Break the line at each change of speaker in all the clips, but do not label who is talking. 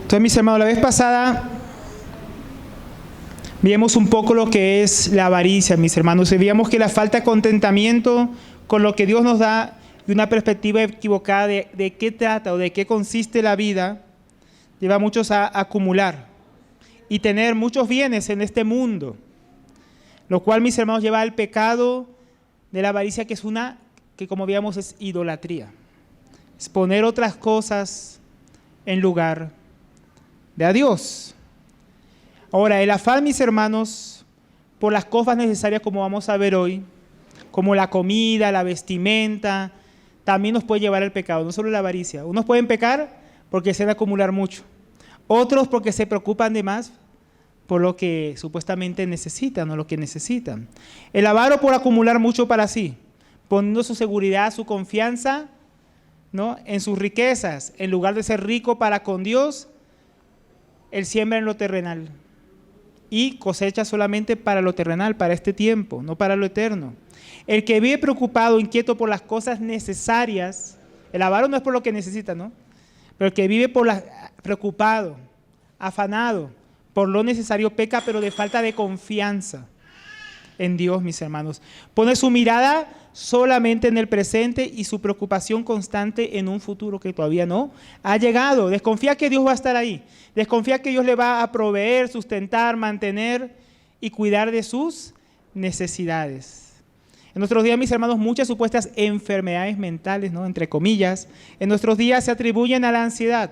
Entonces, mis hermanos, la vez pasada vimos un poco lo que es la avaricia, mis hermanos. Y veíamos que la falta de contentamiento con lo que Dios nos da de una perspectiva equivocada de qué trata o de qué consiste la vida, lleva a muchos a acumular y tener muchos bienes en este mundo, lo cual, mis hermanos, lleva al pecado de la avaricia, que como veíamos es idolatría. Es poner otras cosas en lugar de a Dios. Ahora, el afán, mis hermanos, por las cosas necesarias, como vamos a ver hoy, como la comida, la vestimenta, también nos puede llevar al pecado, no solo la avaricia. Unos pueden pecar porque desean acumular mucho, otros porque se preocupan de más por lo que supuestamente necesitan o lo que necesitan. El avaro por acumular mucho para sí, poniendo su seguridad, su confianza, ¿no?, en sus riquezas, en lugar de ser rico para con Dios, él siembra en lo terrenal y cosecha solamente para lo terrenal, para este tiempo, no para lo eterno. El que vive preocupado, inquieto por las cosas necesarias, el avaro no es por lo que necesita, ¿no?, pero el que vive preocupado, afanado por lo necesario, peca, pero de falta de confianza en Dios, mis hermanos. Pone su mirada solamente en el presente y su preocupación constante en un futuro que todavía no ha llegado. Desconfía que Dios va a estar ahí. Desconfía que Dios le va a proveer, sustentar, mantener y cuidar de sus necesidades. En nuestros días, mis hermanos, muchas supuestas enfermedades mentales, ¿no?, entre comillas, en nuestros días se atribuyen a la ansiedad,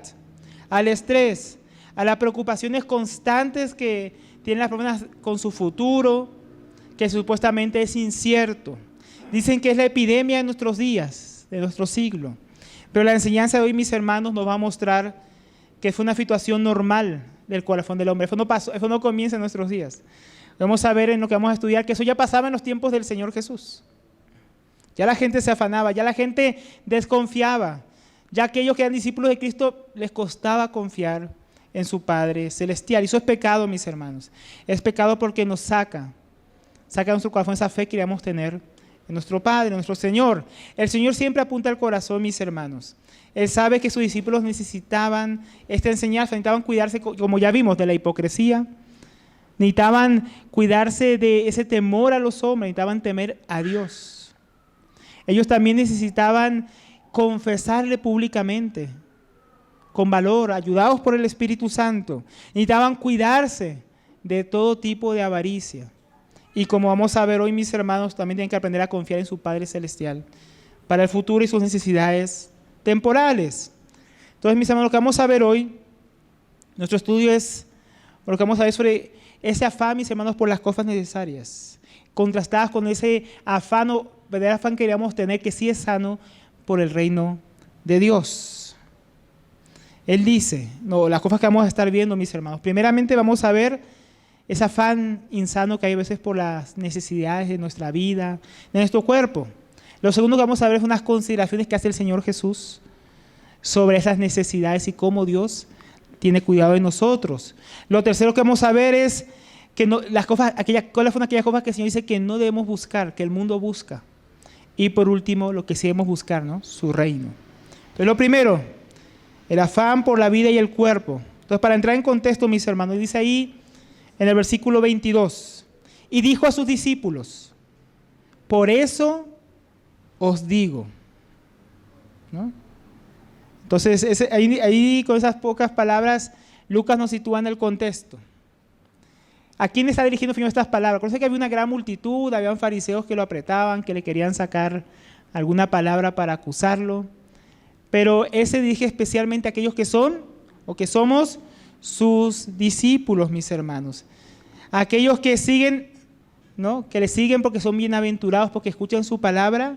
al estrés, a las preocupaciones constantes que tienen las personas con su futuro, que supuestamente es incierto. Dicen que es la epidemia de nuestros días, de nuestro siglo. Pero la enseñanza de hoy, mis hermanos, nos va a mostrar que fue una situación normal del corazón del hombre. Eso no comienza en nuestros días. Vamos a ver en lo que vamos a estudiar que eso ya pasaba en los tiempos del Señor Jesús. Ya la gente se afanaba, ya la gente desconfiaba. Ya aquellos que eran discípulos de Cristo les costaba confiar en su Padre Celestial. Y eso es pecado, mis hermanos. Es pecado porque nos saca de nuestro corazón esa fe que queríamos tener en nuestro Padre, en nuestro Señor. El Señor siempre apunta al corazón, mis hermanos. Él sabe que sus discípulos necesitaban esta enseñanza, necesitaban cuidarse, como ya vimos, de la hipocresía, necesitaban cuidarse de ese temor a los hombres, necesitaban temer a Dios. Ellos también necesitaban confesarle públicamente, con valor, ayudados por el Espíritu Santo. Necesitaban cuidarse de todo tipo de avaricia. Y como vamos a ver hoy, mis hermanos, también tienen que aprender a confiar en su Padre Celestial para el futuro y sus necesidades temporales. Entonces, mis hermanos, lo que vamos a ver hoy, nuestro estudio es, lo que vamos a ver sobre ese afán, mis hermanos, por las cosas necesarias, contrastadas con ese afán o verdadero afán que queríamos tener, que sí es sano, por el reino de Dios. Él dice, las cosas que vamos a estar viendo, mis hermanos, primeramente vamos a ver ese afán insano que hay a veces por las necesidades de nuestra vida, de nuestro cuerpo. Lo segundo que vamos a ver es unas consideraciones que hace el Señor Jesús sobre esas necesidades y cómo Dios tiene cuidado de nosotros. Lo tercero que vamos a ver es que cuáles fueron aquellas cosas que el Señor dice que no debemos buscar, que el mundo busca. Y por último, lo que sí debemos buscar, ¿no?, su reino. Entonces, lo primero, el afán por la vida y el cuerpo. Entonces, para entrar en contexto, mis hermanos, dice ahí en el versículo 22, y dijo a sus discípulos, por eso os digo, ¿no? Entonces, ahí con esas pocas palabras, Lucas nos sitúa en el contexto. ¿A quién está dirigiendo el Señor estas palabras? Conoce que había una gran multitud, habían fariseos que lo apretaban, que le querían sacar alguna palabra para acusarlo, pero Él se dirige especialmente a aquellos que son o que somos sus discípulos, mis hermanos. Aquellos que siguen, ¿no?, que le siguen porque son bienaventurados, porque escuchan su palabra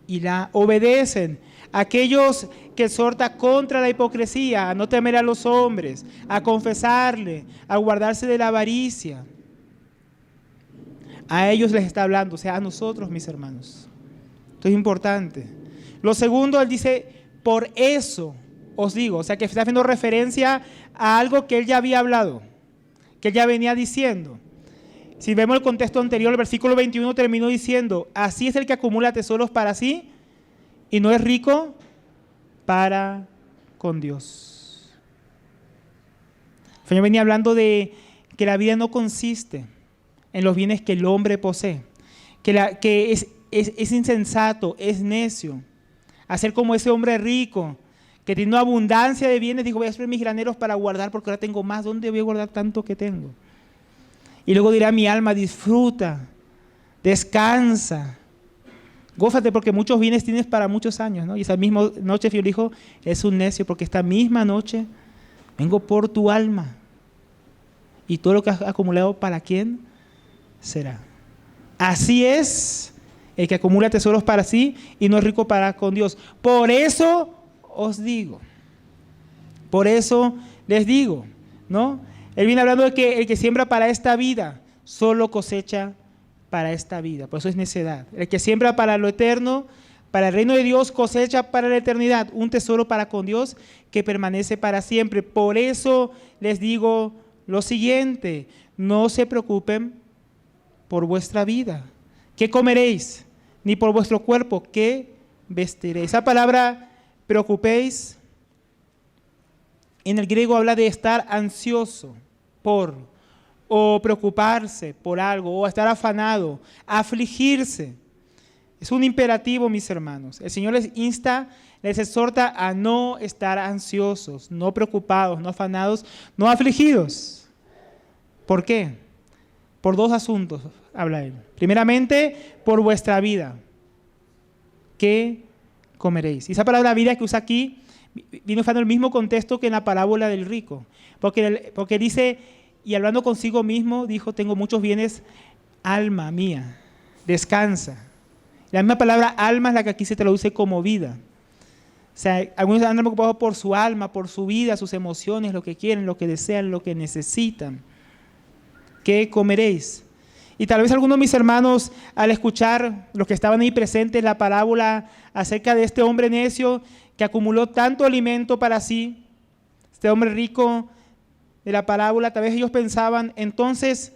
y la obedecen. Aquellos que exhorta contra la hipocresía, a no temer a los hombres, a confesarle, a guardarse de la avaricia. A ellos les está hablando, o sea, a nosotros, mis hermanos. Esto es importante. Lo segundo, él dice, por eso os digo, o sea, que está haciendo referencia a algo que él ya había hablado, que él ya venía diciendo. Si vemos el contexto anterior, el versículo 21 terminó diciendo, así es el que acumula tesoros para sí y no es rico para con Dios. El Señor venía hablando de que la vida no consiste en los bienes que el hombre posee, que es insensato, es necio, hacer como ese hombre rico que tiene una abundancia de bienes, dijo, voy a hacer mis graneros para guardar porque ahora tengo más, ¿dónde voy a guardar tanto que tengo? Y luego dirá mi alma, disfruta, descansa, gózate porque muchos bienes tienes para muchos años, ¿no? Y esa misma noche el Señor dijo, es un necio porque esta misma noche vengo por tu alma. Y todo lo que has acumulado, ¿para quién será? Así es el que acumula tesoros para sí y no es rico para con Dios. Por eso os digo, por eso les digo, ¿no? Él viene hablando de que el que siembra para esta vida, solo cosecha para esta vida. Por eso es necedad. El que siembra para lo eterno, para el reino de Dios, cosecha para la eternidad, un tesoro para con Dios que permanece para siempre. Por eso les digo lo siguiente, no se preocupen por vuestra vida, ¿qué comeréis? Ni por vuestro cuerpo, ¿qué vestiréis? Esa palabra preocupéis, en el griego habla de estar ansioso por, o preocuparse por algo, o estar afanado, afligirse. Es un imperativo, mis hermanos. El Señor les insta, les exhorta a no estar ansiosos, no preocupados, no afanados, no afligidos. ¿Por qué? Por dos asuntos habla Él. Primeramente, por vuestra vida. ¿Qué comeréis? Y esa palabra vida que usa aquí viene usando el mismo contexto que en la parábola del rico. Porque dice, y hablando consigo mismo, dijo, tengo muchos bienes, alma mía, descansa. La misma palabra alma es la que aquí se traduce como vida. O sea, algunos andan preocupados por su alma, por su vida, sus emociones, lo que quieren, lo que desean, lo que necesitan. ¿Qué comeréis? Y tal vez algunos de mis hermanos, al escuchar los que estaban ahí presentes, la parábola acerca de este hombre necio que acumuló tanto alimento para sí, este hombre rico de la parábola, tal vez ellos pensaban, entonces,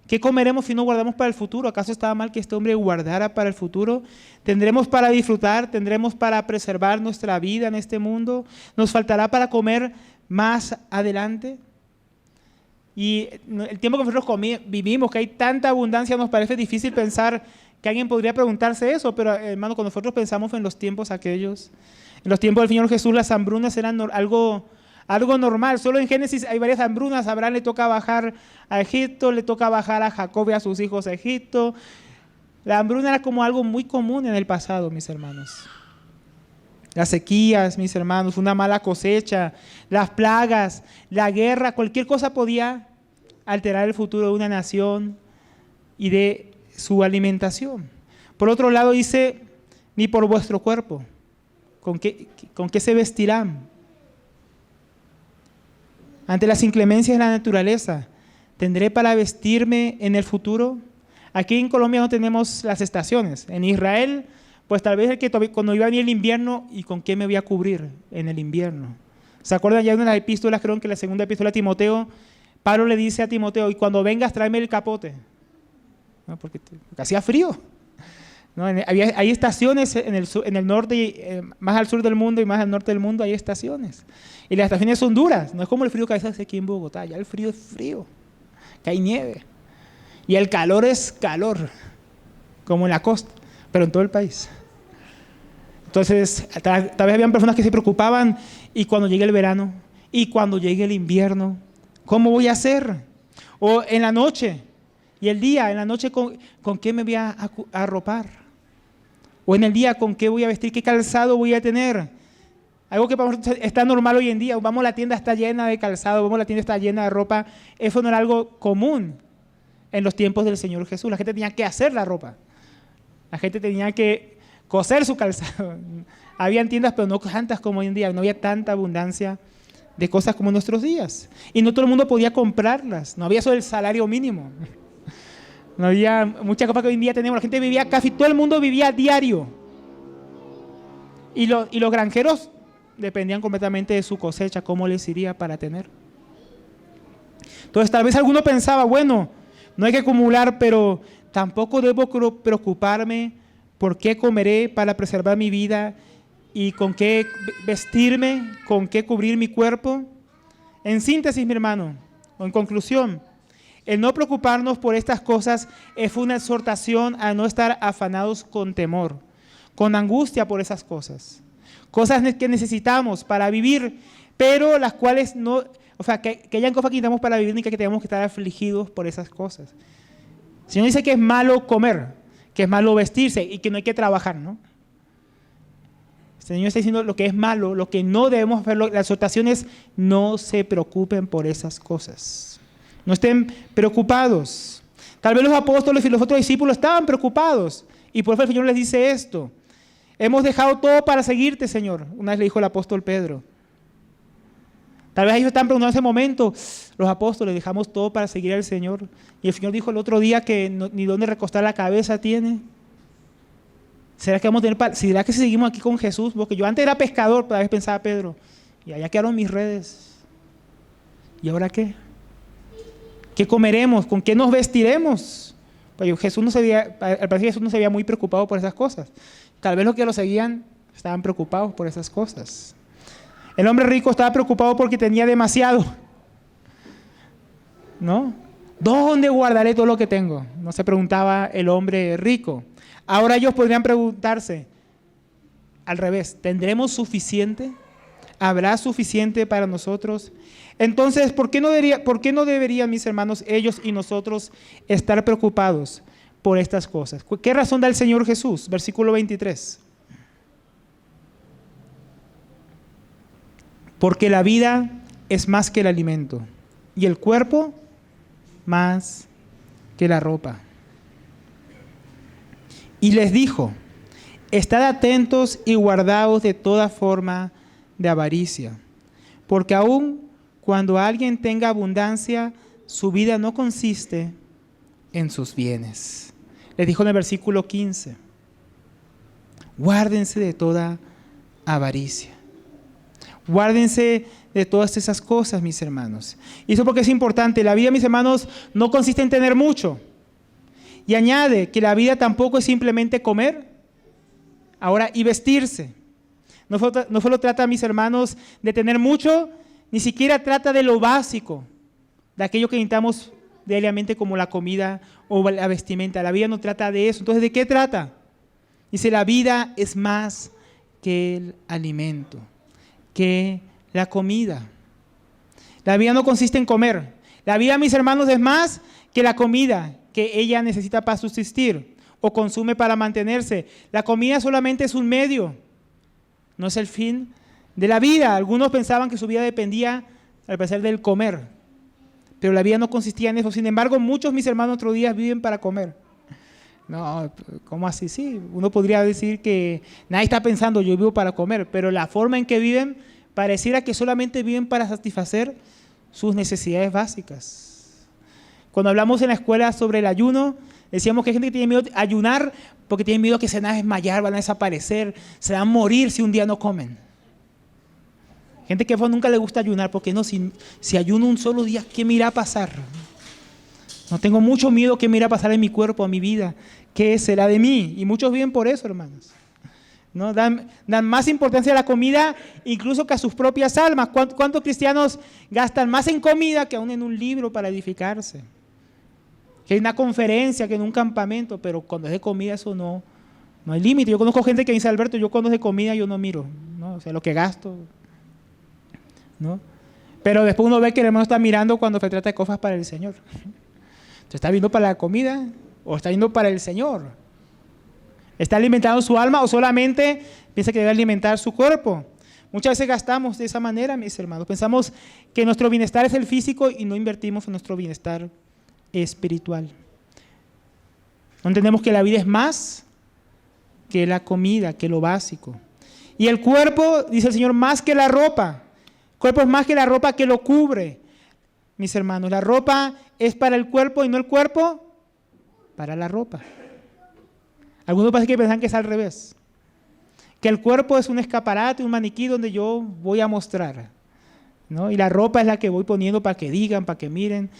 ¿qué comeremos si no guardamos para el futuro? ¿Acaso estaba mal que este hombre guardara para el futuro? ¿Tendremos para disfrutar? ¿Tendremos para preservar nuestra vida en este mundo? ¿Nos faltará para comer más adelante? Y el tiempo que nosotros vivimos, que hay tanta abundancia, nos parece difícil pensar que alguien podría preguntarse eso, pero hermano, cuando nosotros pensamos en los tiempos aquellos, en los tiempos del Señor Jesús, las hambrunas eran algo normal. Solo en Génesis hay varias hambrunas. A Abraham le toca bajar a Egipto, le toca bajar a Jacob y a sus hijos a Egipto. La hambruna era como algo muy común en el pasado, mis hermanos. Las sequías, mis hermanos, una mala cosecha, las plagas, la guerra, cualquier cosa podía alterar el futuro de una nación y de su alimentación. Por otro lado dice, ni por vuestro cuerpo, ¿con qué se vestirán? Ante las inclemencias de la naturaleza, ¿tendré para vestirme en el futuro? Aquí en Colombia no tenemos las estaciones. En Israel, pues tal vez cuando iba a venir el invierno, ¿y con qué me voy a cubrir en el invierno? ¿Se acuerdan ya de una de las epístolas, creo que la segunda epístola a Timoteo, Pablo le dice a Timoteo, y cuando vengas tráeme el capote? ¿No? Porque hacía frío. ¿No? Hay estaciones en el norte, más al sur del mundo y más al norte del mundo hay estaciones. Y las estaciones son duras, no es como el frío que hace aquí en Bogotá, ya el frío es frío, que hay nieve. Y el calor es calor, como en la costa, pero en todo el país. Entonces, tal vez habían personas que se preocupaban, y cuando llegue el verano, y cuando llegue el invierno, ¿cómo voy a hacer? O en la noche, y el día, en la noche, ¿con qué me voy a arropar? O en el día, ¿con qué voy a vestir? ¿Qué calzado voy a tener? Algo que para nosotros está normal hoy en día. Vamos a la tienda, está llena de calzado, vamos a la tienda, está llena de ropa. Eso no era algo común en los tiempos del Señor Jesús. La gente tenía que hacer la ropa. La gente tenía que coser su calzado. Habían tiendas, pero no tantas como hoy en día. No había tanta abundancia de cosas como en nuestros días. Y no todo el mundo podía comprarlas. No había eso del salario mínimo. No había muchas cosas que hoy en día tenemos. La gente vivía, casi todo el mundo vivía a diario. Y los granjeros dependían completamente de su cosecha, cómo les iría para tener. Entonces tal vez alguno pensaba, bueno, no hay que acumular, pero tampoco debo preocuparme por qué comeré para preservar mi vida y con qué vestirme, con qué cubrir mi cuerpo. En síntesis, mi hermano, O en conclusión, el no preocuparnos por estas cosas es una exhortación a no estar afanados con temor, con angustia por esas cosas. Cosas que necesitamos para vivir, pero las cuales no, o sea, que hayan cosas que necesitamos para vivir ni que tenemos que estar afligidos por esas cosas. El Señor dice que es malo comer, que es malo vestirse y que no hay que trabajar, ¿no? El Señor está diciendo lo que es malo, lo que no debemos hacer. La exhortación es: no se preocupen por esas cosas. No estén preocupados. Tal vez los apóstoles y los otros discípulos estaban preocupados y por eso el Señor les dice esto: hemos dejado todo para seguirte, Señor. Una vez le dijo el apóstol Pedro. Tal vez ellos estaban preguntando en ese momento, los apóstoles, dejamos todo para seguir al Señor. Y el Señor dijo el otro día que ni dónde recostar la cabeza tiene. ¿Será que vamos a tener ¿será que si seguimos aquí con Jesús? Porque yo antes era pescador, tal vez pensaba Pedro, y allá quedaron mis redes. ¿Y ahora qué? ¿Qué comeremos? ¿Con qué nos vestiremos? Pues al parecer Jesús no se veía muy preocupado por esas cosas. Tal vez los que lo seguían estaban preocupados por esas cosas. El hombre rico estaba preocupado porque tenía demasiado, ¿no? ¿Dónde guardaré todo lo que tengo? No se preguntaba el hombre rico. Ahora ellos podrían preguntarse al revés: ¿tendremos suficiente? ¿Habrá suficiente para nosotros? Entonces, ¿por qué no deberían, mis hermanos, ellos y nosotros estar preocupados por estas cosas? ¿Qué razón da el Señor Jesús? Versículo 23. Porque la vida es más que el alimento, y el cuerpo más que la ropa. Y les dijo: estad atentos y guardaos de toda forma de avaricia, porque aun cuando alguien tenga abundancia, su vida no consiste en sus bienes. Les dijo en el versículo 15: guárdense de toda avaricia. Guárdense de todas esas cosas, mis hermanos. Y eso porque es importante. La vida, mis hermanos, no consiste en tener mucho. Y añade que la vida tampoco es simplemente comer, ahora, y vestirse. No solo trata, mis hermanos, de tener mucho, ni siquiera trata de lo básico, de aquello que necesitamos diariamente como la comida o la vestimenta. La vida no trata de eso. Entonces, ¿de qué trata? Dice: la vida es más que el alimento, que la comida. La vida no consiste en comer. La vida, mis hermanos, es más que la comida que ella necesita para subsistir o consume para mantenerse. La comida solamente es un medio, no es el fin de la vida. Algunos pensaban que su vida dependía, al parecer, del comer, pero la vida no consistía en eso. Sin embargo, muchos, mis hermanos, otros días viven para comer. No, ¿cómo así? Sí, uno podría decir que nadie está pensando yo vivo para comer, pero la forma en que viven pareciera que solamente viven para satisfacer sus necesidades básicas. Cuando hablamos en la escuela sobre el ayuno, decíamos que hay gente que tiene miedo de ayunar porque tiene miedo que se van a desmayar, van a desaparecer, se van a morir si un día no comen. Gente que nunca le gusta ayunar porque no, si ayuno un solo día, ¿qué me irá a pasar? No, tengo mucho miedo que me irá a pasar en mi cuerpo, a mi vida. ¿Qué será de mí? Y muchos viven por eso, hermanos. ¿No? Dan más importancia a la comida incluso que a sus propias almas. ¿Cuántos cristianos gastan más en comida que aún en un libro para edificarse? Que en una conferencia, que en un campamento, pero cuando es de comida eso no hay límite. Yo conozco gente que dice: Alberto, yo cuando es de comida yo no miro, ¿no? O sea, lo que gasto, ¿no? Pero después uno ve que el hermano está mirando cuando se trata de cosas para el Señor. ¿Te está viendo para la comida o está viendo para el Señor? ¿Está alimentando su alma o solamente piensa que debe alimentar su cuerpo? Muchas veces gastamos de esa manera, mis hermanos. Pensamos que nuestro bienestar es el físico y no invertimos en nuestro bienestar espiritual. No entendemos que la vida es más que la comida, que lo básico. Y el cuerpo, dice el Señor, más que la ropa. El cuerpo es más que la ropa que lo cubre. Mis hermanos, la ropa es para el cuerpo y no el cuerpo para la ropa. Algunos parece que piensan que es al revés, que el cuerpo es un escaparate, un maniquí donde yo voy a mostrar, ¿no? Y la ropa es la que voy poniendo para que digan, para que miren.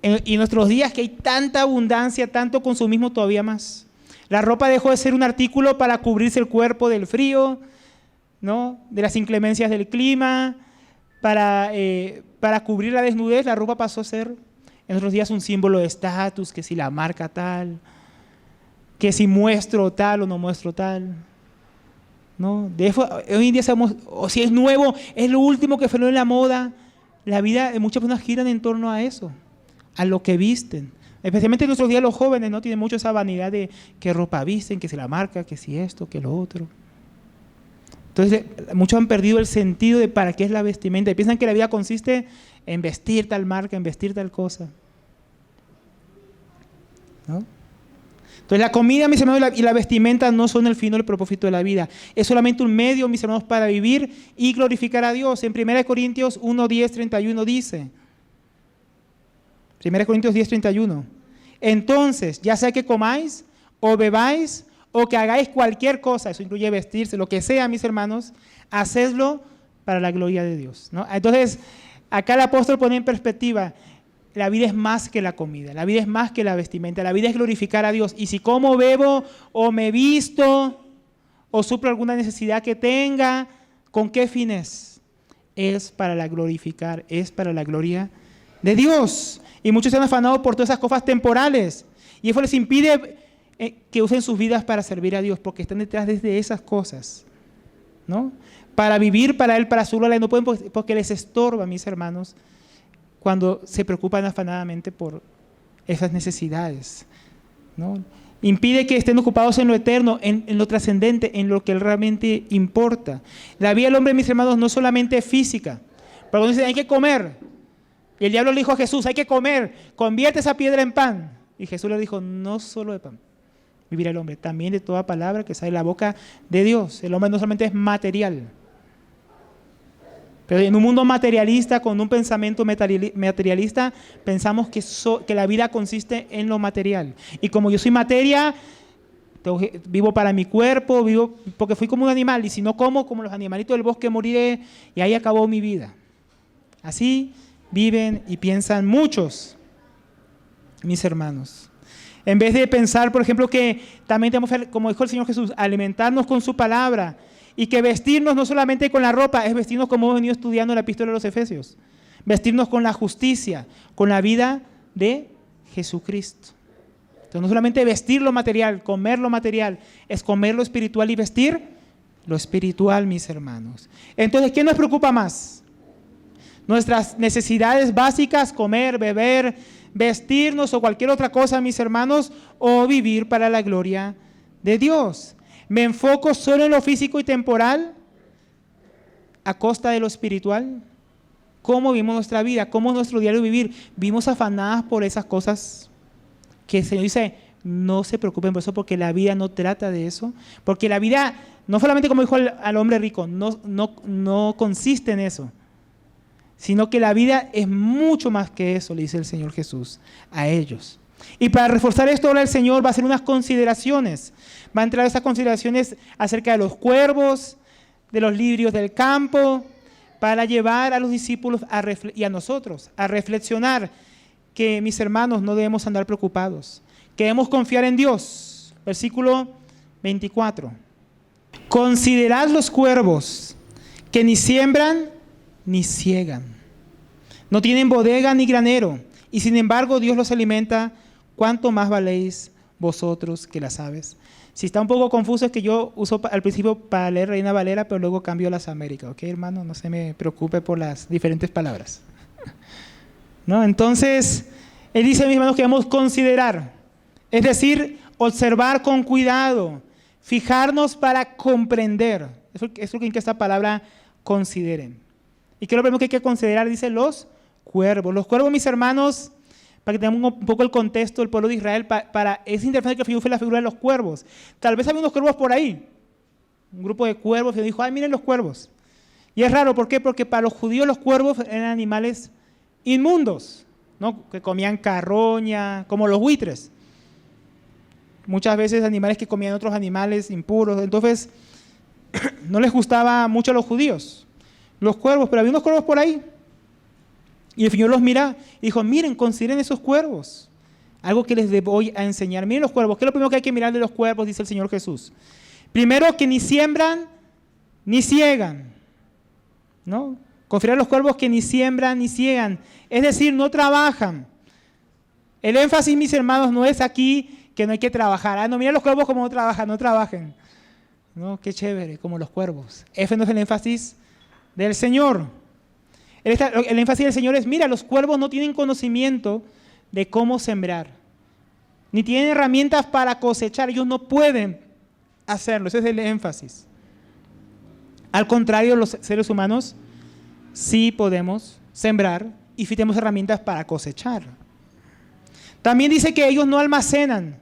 Y en nuestros días que hay tanta abundancia, tanto consumismo, todavía más. La ropa dejó de ser un artículo para cubrirse el cuerpo del frío, ¿no? De las inclemencias del clima, para cubrir la desnudez, la ropa pasó a ser en otros días un símbolo de estatus, que si la marca tal, que si muestro tal o no muestro tal. ¿No? Hoy en día sabemos, o si es nuevo, es lo último que fue en la moda. La vida de muchas personas giran en torno a eso, a lo que visten. Especialmente en nuestros días los jóvenes, ¿no? Tienen mucho esa vanidad de qué ropa visten, que si la marca, que si esto, que lo otro. Entonces, muchos han perdido el sentido de para qué es la vestimenta y piensan que la vida consiste en vestir tal marca, en vestir tal cosa. ¿No? Entonces, la comida, mis hermanos, y la vestimenta no son el fin o el propósito de la vida. Es solamente un medio, mis hermanos, para vivir y glorificar a Dios. En 1 Corintios 1, 10, 31 dice, 1 Corintios 10, 31, entonces, ya sea que comáis o bebáis o que hagáis cualquier cosa, eso incluye vestirse, lo que sea, mis hermanos, hacedlo para la gloria de Dios, ¿no? Entonces, acá el apóstol pone en perspectiva, la vida es más que la comida, la vida es más que la vestimenta, la vida es glorificar a Dios. Y si como, bebo o me visto o suplo alguna necesidad que tenga, ¿con qué fines? Es para la glorificar, es para la gloria de Dios. Y muchos se han afanado por todas esas cosas temporales y eso les impide que usen sus vidas para servir a Dios, porque están detrás de esas cosas, ¿no? Para vivir para Él, para su gloria, no pueden porque les estorba, mis hermanos, cuando se preocupan afanadamente por esas necesidades, ¿no? Impide que estén ocupados en lo eterno, en lo trascendente, en lo que realmente importa. La vida del hombre, mis hermanos, no solamente física. Pero cuando dicen hay que comer, y el diablo le dijo a Jesús, hay que comer, convierte esa piedra en pan. Y Jesús le dijo, no solo de pan vivirá el hombre, también de toda palabra que sale de la boca de Dios. El hombre no solamente es material, pero en un mundo materialista, con un pensamiento materialista, pensamos que la vida consiste en lo material. Y como yo soy materia, vivo para mi cuerpo, vivo porque fui como un animal, y si no como los animalitos del bosque, moriré, y ahí acabó mi vida. Así viven y piensan muchos, mis hermanos. En vez de pensar, por ejemplo, que también tenemos, como dijo el Señor Jesús, alimentarnos con su palabra, y que vestirnos no solamente con la ropa, es vestirnos como hemos venido estudiando en la epístola de los Efesios, vestirnos con la justicia, con la vida de Jesucristo. Entonces no solamente vestir lo material, comer lo material, es comer lo espiritual y vestir lo espiritual, mis hermanos. Entonces, ¿qué nos preocupa más? Nuestras necesidades básicas, comer, beber, vestirnos o cualquier otra cosa, mis hermanos, o vivir para la gloria de Dios. ¿Me enfoco solo en lo físico y temporal a costa de lo espiritual? ¿Cómo vivimos nuestra vida? ¿Cómo es nuestro diario vivir? ¿Vivimos afanadas por esas cosas que el Señor dice, no se preocupen por eso, porque la vida no trata de eso? Porque la vida, no solamente como dijo al hombre rico, no consiste en eso, sino que la vida es mucho más que eso, le dice el Señor Jesús a ellos. Y para reforzar esto, ahora el Señor va a hacer unas consideraciones. Va a entrar esas consideraciones acerca de los cuervos, de los lirios del campo, para llevar a los discípulos y a nosotros a reflexionar que, mis hermanos, no debemos andar preocupados, que debemos confiar en Dios. Versículo 24. Considerad los cuervos, que ni siembran ni ciegan, no tienen bodega ni granero, y sin embargo Dios los alimenta. ¿Cuánto más valéis vosotros que las aves? Si está un poco confuso, es que yo uso al principio para leer Reina Valera, pero luego cambio a las Américas, ¿ok, hermano? No se me preocupe por las diferentes palabras, ¿no? Entonces, él dice, mis hermanos, que debemos considerar, es decir, observar con cuidado, fijarnos para comprender. Eso es lo que esta palabra consideren. ¿Y qué es lo primero que hay que considerar? Dice los cuervos. Los cuervos, mis hermanos, para que tengamos un poco el contexto del pueblo de Israel, para esa interpretación que fue la figura de los cuervos. Tal vez había unos cuervos por ahí, un grupo de cuervos que dijo, ay, miren los cuervos. Y es raro, ¿por qué? Porque para los judíos los cuervos eran animales inmundos, ¿no? Que comían carroña, como los buitres. Muchas veces animales que comían otros animales impuros. Entonces, no les gustaba mucho a los judíos los cuervos, pero había unos cuervos por ahí. Y el Señor los mira y dijo, miren, consideren esos cuervos. Algo que les voy a enseñar. Miren los cuervos. ¿Qué es lo primero que hay que mirar de los cuervos? Dice el Señor Jesús. Primero, que ni siembran ni ciegan, ¿no? Confiar a los cuervos que ni siembran ni ciegan, es decir, no trabajan. El énfasis, mis hermanos, no es aquí que no hay que trabajar. Ah, no, mira los cuervos como no trabajan, no trabajen. No, qué chévere, como los cuervos. Ese no es el énfasis del Señor. El énfasis del Señor es, mira, los cuervos no tienen conocimiento de cómo sembrar, ni tienen herramientas para cosechar. Ellos no pueden hacerlo. Ese es el énfasis. Al contrario, los seres humanos sí podemos sembrar y sí tenemos herramientas para cosechar. También dice que ellos no almacenan.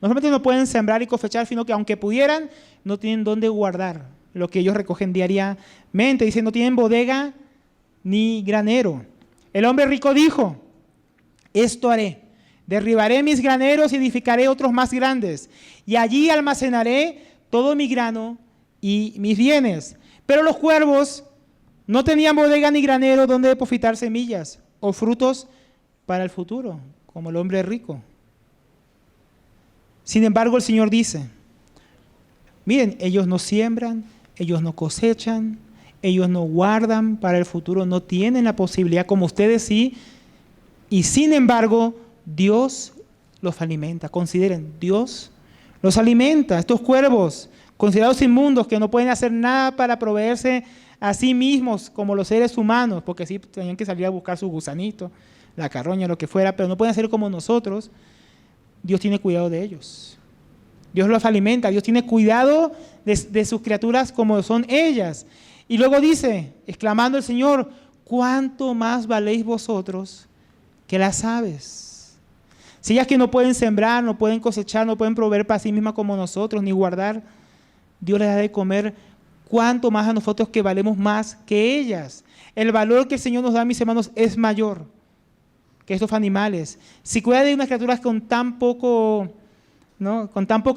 No solamente no pueden sembrar y cosechar, sino que aunque pudieran, no tienen dónde guardar lo que ellos recogen diariamente. Dice, no tienen bodega ni granero. El hombre rico dijo, esto haré, derribaré mis graneros y edificaré otros más grandes, y allí almacenaré todo mi grano y mis bienes. Pero los cuervos no tenían bodega ni granero donde depositar semillas o frutos para el futuro, como el hombre rico. Sin embargo, el Señor dice, miren, ellos no siembran, ellos no cosechan, ellos no guardan para el futuro, no tienen la posibilidad como ustedes sí, y sin embargo, Dios los alimenta. Consideren, Dios los alimenta. Estos cuervos, considerados inmundos, que no pueden hacer nada para proveerse a sí mismos como los seres humanos, porque sí tenían que salir a buscar su gusanito, la carroña, lo que fuera, pero no pueden hacer como nosotros. Dios tiene cuidado de ellos. Dios los alimenta. Dios tiene cuidado de sus criaturas como son ellas. Y luego dice, exclamando el Señor, ¿cuánto más valéis vosotros que las aves? Si ellas que no pueden sembrar, no pueden cosechar, no pueden proveer para sí mismas como nosotros, ni guardar, Dios les da de comer, ¿cuánto más a nosotros que valemos más que ellas? El valor que el Señor nos da, mis hermanos, es mayor que estos animales. Si cuida de unas criaturas con tan poca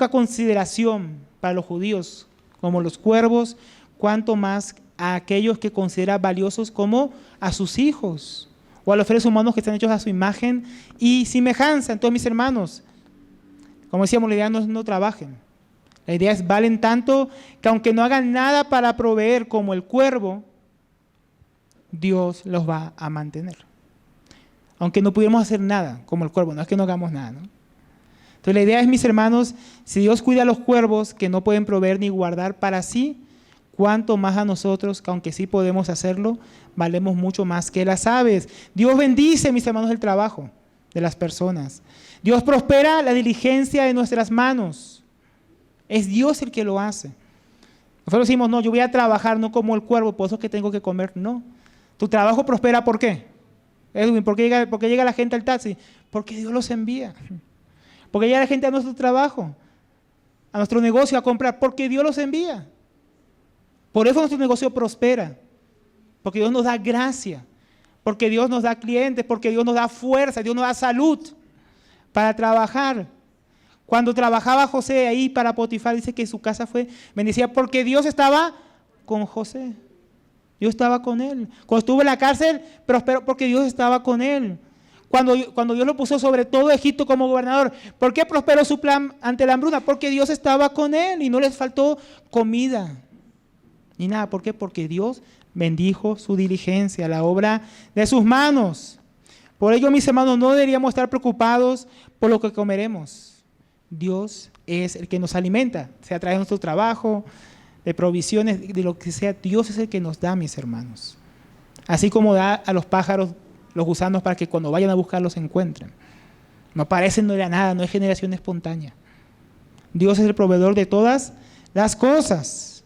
consideración para los judíos, como los cuervos, cuánto más a aquellos que considera valiosos como a sus hijos, o a los seres humanos que están hechos a su imagen y semejanza. Entonces, mis hermanos, como decíamos, la idea no es no trabajen. La idea es valen tanto que aunque no hagan nada para proveer como el cuervo, Dios los va a mantener. Aunque no pudiéramos hacer nada como el cuervo, no es que no hagamos nada, ¿no? Entonces la idea es, mis hermanos, si Dios cuida a los cuervos que no pueden proveer ni guardar para sí, cuánto más a nosotros, que aunque sí podemos hacerlo, valemos mucho más que las aves. Dios bendice, mis hermanos, el trabajo de las personas. Dios prospera la diligencia de nuestras manos. Es Dios el que lo hace. Nosotros decimos, no, yo voy a trabajar no como el cuervo, por eso es que tengo que comer. No. Tu trabajo prospera, ¿por qué? Edwin, ¿por qué llega la gente al taxi? Porque Dios los envía. Porque llega la gente a nuestro trabajo, a nuestro negocio a comprar, porque Dios los envía. Por eso nuestro negocio prospera, porque Dios nos da gracia, porque Dios nos da clientes, porque Dios nos da fuerza, Dios nos da salud para trabajar. Cuando trabajaba José ahí para Potifar, dice que su casa fue bendecida porque Dios estaba con José. Dios estaba con él. Cuando estuvo en la cárcel, prosperó porque Dios estaba con él. Cuando Dios lo puso sobre todo Egipto como gobernador, ¿por qué prosperó su plan ante la hambruna? Porque Dios estaba con él y no les faltó comida ni nada. ¿Por qué? Porque Dios bendijo su diligencia, la obra de sus manos. Por ello, mis hermanos, no deberíamos estar preocupados por lo que comeremos. Dios es el que nos alimenta, sea a través de nuestro trabajo, de provisiones, de lo que sea. Dios es el que nos da, mis hermanos. Así como da a los pájaros, los gusanos, para que cuando vayan a buscarlos encuentren. No parecen, no era nada, no es generación espontánea. Dios es el proveedor de todas las cosas.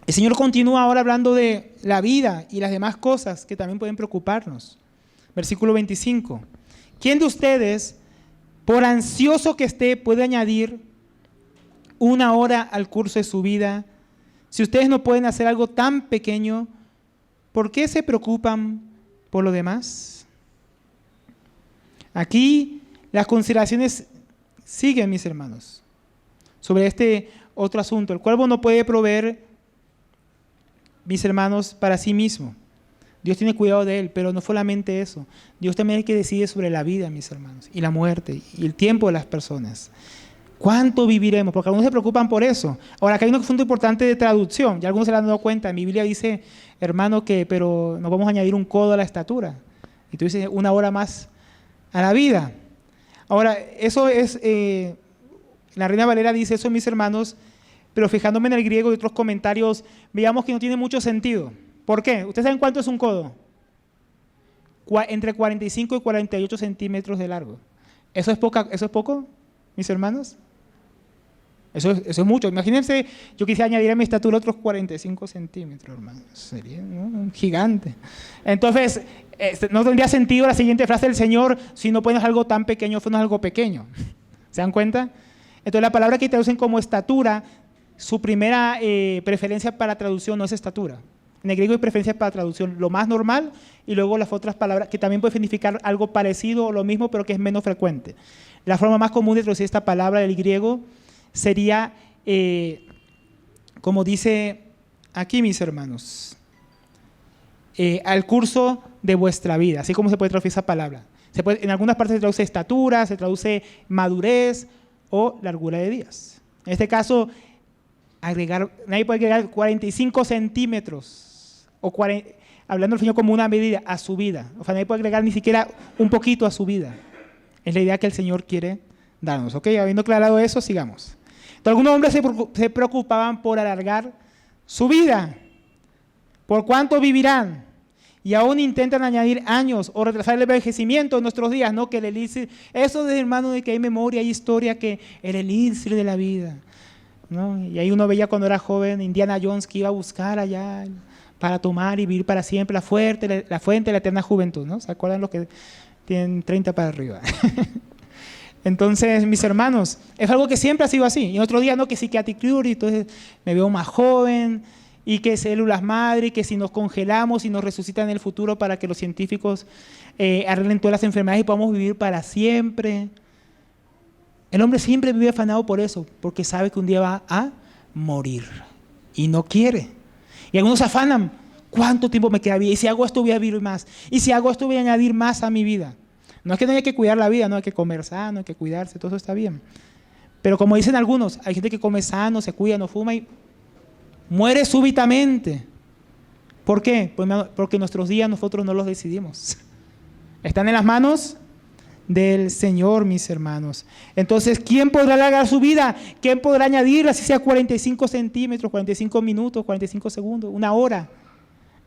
El Señor continúa ahora hablando de la vida y las demás cosas que también pueden preocuparnos. Versículo 25. ¿Quién de ustedes, por ansioso que esté, puede añadir una hora al curso de su vida? Si ustedes no pueden hacer algo tan pequeño, ¿por qué se preocupan por lo demás? Aquí las consideraciones siguen, mis hermanos, sobre este otro asunto. El cuervo no puede proveer, mis hermanos, para sí mismo. Dios tiene cuidado de él, pero no solamente eso. Dios también es el que decide sobre la vida, mis hermanos, y la muerte, y el tiempo de las personas. ¿Cuánto viviremos? Porque algunos se preocupan por eso. Ahora, acá hay un punto importante de traducción. Ya algunos se lo han dado cuenta. En mi Biblia dice, hermano, pero nos vamos a añadir un codo a la estatura. Y tú dices 1 hora más a la vida. Ahora, eso es, la Reina Valera dice eso, mis hermanos, pero fijándome en el griego y otros comentarios, veamos que no tiene mucho sentido. ¿Por qué? ¿Ustedes saben cuánto es un codo? Entre 45 y 48 centímetros de largo. ¿Eso es poco, mis hermanos? Eso es mucho. Imagínense, yo quisiera añadir a mi estatura otros 45 centímetros, hermano. Sería, ¿no?, un gigante. Entonces, no tendría sentido la siguiente frase del Señor si no pones algo tan pequeño, fuéramos algo pequeño. ¿Se dan cuenta? Entonces, la palabra que traducen como estatura, su primera preferencia para traducción no es estatura. En el griego hay preferencias para traducción, lo más normal, y luego las otras palabras que también pueden significar algo parecido o lo mismo, pero que es menos frecuente. La forma más común de traducir esta palabra del griego sería, como dice aquí, mis hermanos, al curso de vuestra vida, así como se puede traducir esa palabra. En algunas partes se traduce estatura, se traduce madurez o largura de días. En este caso, nadie puede agregar 45 centímetros, hablando del Señor como una medida a su vida. O sea, nadie puede agregar ni siquiera un poquito a su vida. Es la idea que el Señor quiere darnos. ¿Ok? Habiendo aclarado eso, sigamos. Entonces, algunos hombres se preocupaban por alargar su vida. ¿Por cuánto vivirán? Y aún intentan añadir años o retrasar el envejecimiento en nuestros días, ¿no? Que el elixir, eso de hermano, de que hay memoria, hay historia, que el elixir de la vida, ¿no? Y ahí uno veía cuando era joven Indiana Jones que iba a buscar allá para tomar y vivir para siempre la fuente de la eterna juventud, ¿no? ¿Se acuerdan los que tienen 30 para arriba? Entonces, mis hermanos, es algo que siempre ha sido así. Y en otro día, ¿no? Que psiquiatric cure, entonces me veo más joven, y que células madre, y que si nos congelamos y nos resucitan en el futuro para que los científicos arreglen todas las enfermedades y podamos vivir para siempre. El hombre siempre vive afanado por eso, porque sabe que un día va a morir y no quiere. Y algunos se afanan, ¿cuánto tiempo me queda vida? Y si hago esto voy a vivir más. Y si hago esto voy a añadir más a mi vida. No es que no haya que cuidar la vida, no hay que comer sano, hay que cuidarse, todo eso está bien. Pero como dicen algunos, hay gente que come sano, se cuida, no fuma y muere súbitamente. ¿Por qué? Porque nuestros días nosotros no los decidimos. Están en las manos del Señor, mis hermanos. Entonces, ¿quién podrá alargar su vida? ¿Quién podrá añadir, así sea 45 centímetros, 45 minutos, 45 segundos, 1 hora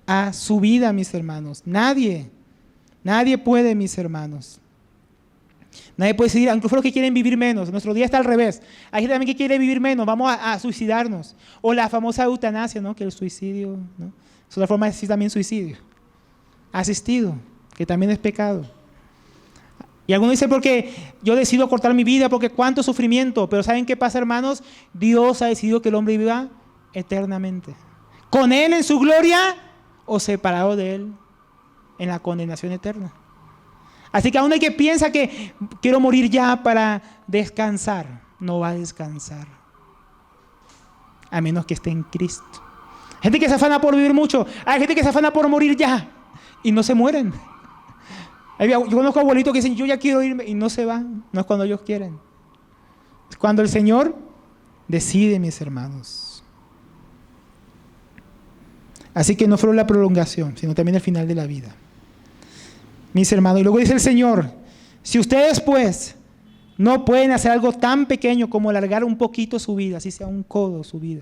a su vida, mis hermanos? Nadie. Nadie puede, mis hermanos. Nadie puede decidir, incluso los que quieren vivir menos. Nuestro día está al revés. Hay gente también que quiere vivir menos, vamos a suicidarnos. O la famosa eutanasia, ¿no? Que el suicidio, ¿no? Es otra forma de decir también suicidio. Asistido, que también es pecado. Y algunos dicen, porque yo decido cortar mi vida, porque cuánto sufrimiento. Pero ¿saben qué pasa, hermanos? Dios ha decidido que el hombre viva eternamente. Con Él en su gloria o separado de Él en la condenación eterna. Así que aún hay que piensa que quiero morir ya para descansar. No va a descansar. A menos que esté en Cristo. Gente que se afana por vivir mucho. Hay gente que se afana por morir ya. Y no se mueren. Yo conozco abuelitos que dicen, yo ya quiero irme. Y no se van. No es cuando ellos quieren. Es cuando el Señor decide, mis hermanos. Así que no solo la prolongación, sino también el final de la vida. Mis hermanos, y luego dice el Señor, si ustedes pues no pueden hacer algo tan pequeño como alargar un poquito su vida, así sea un codo su vida,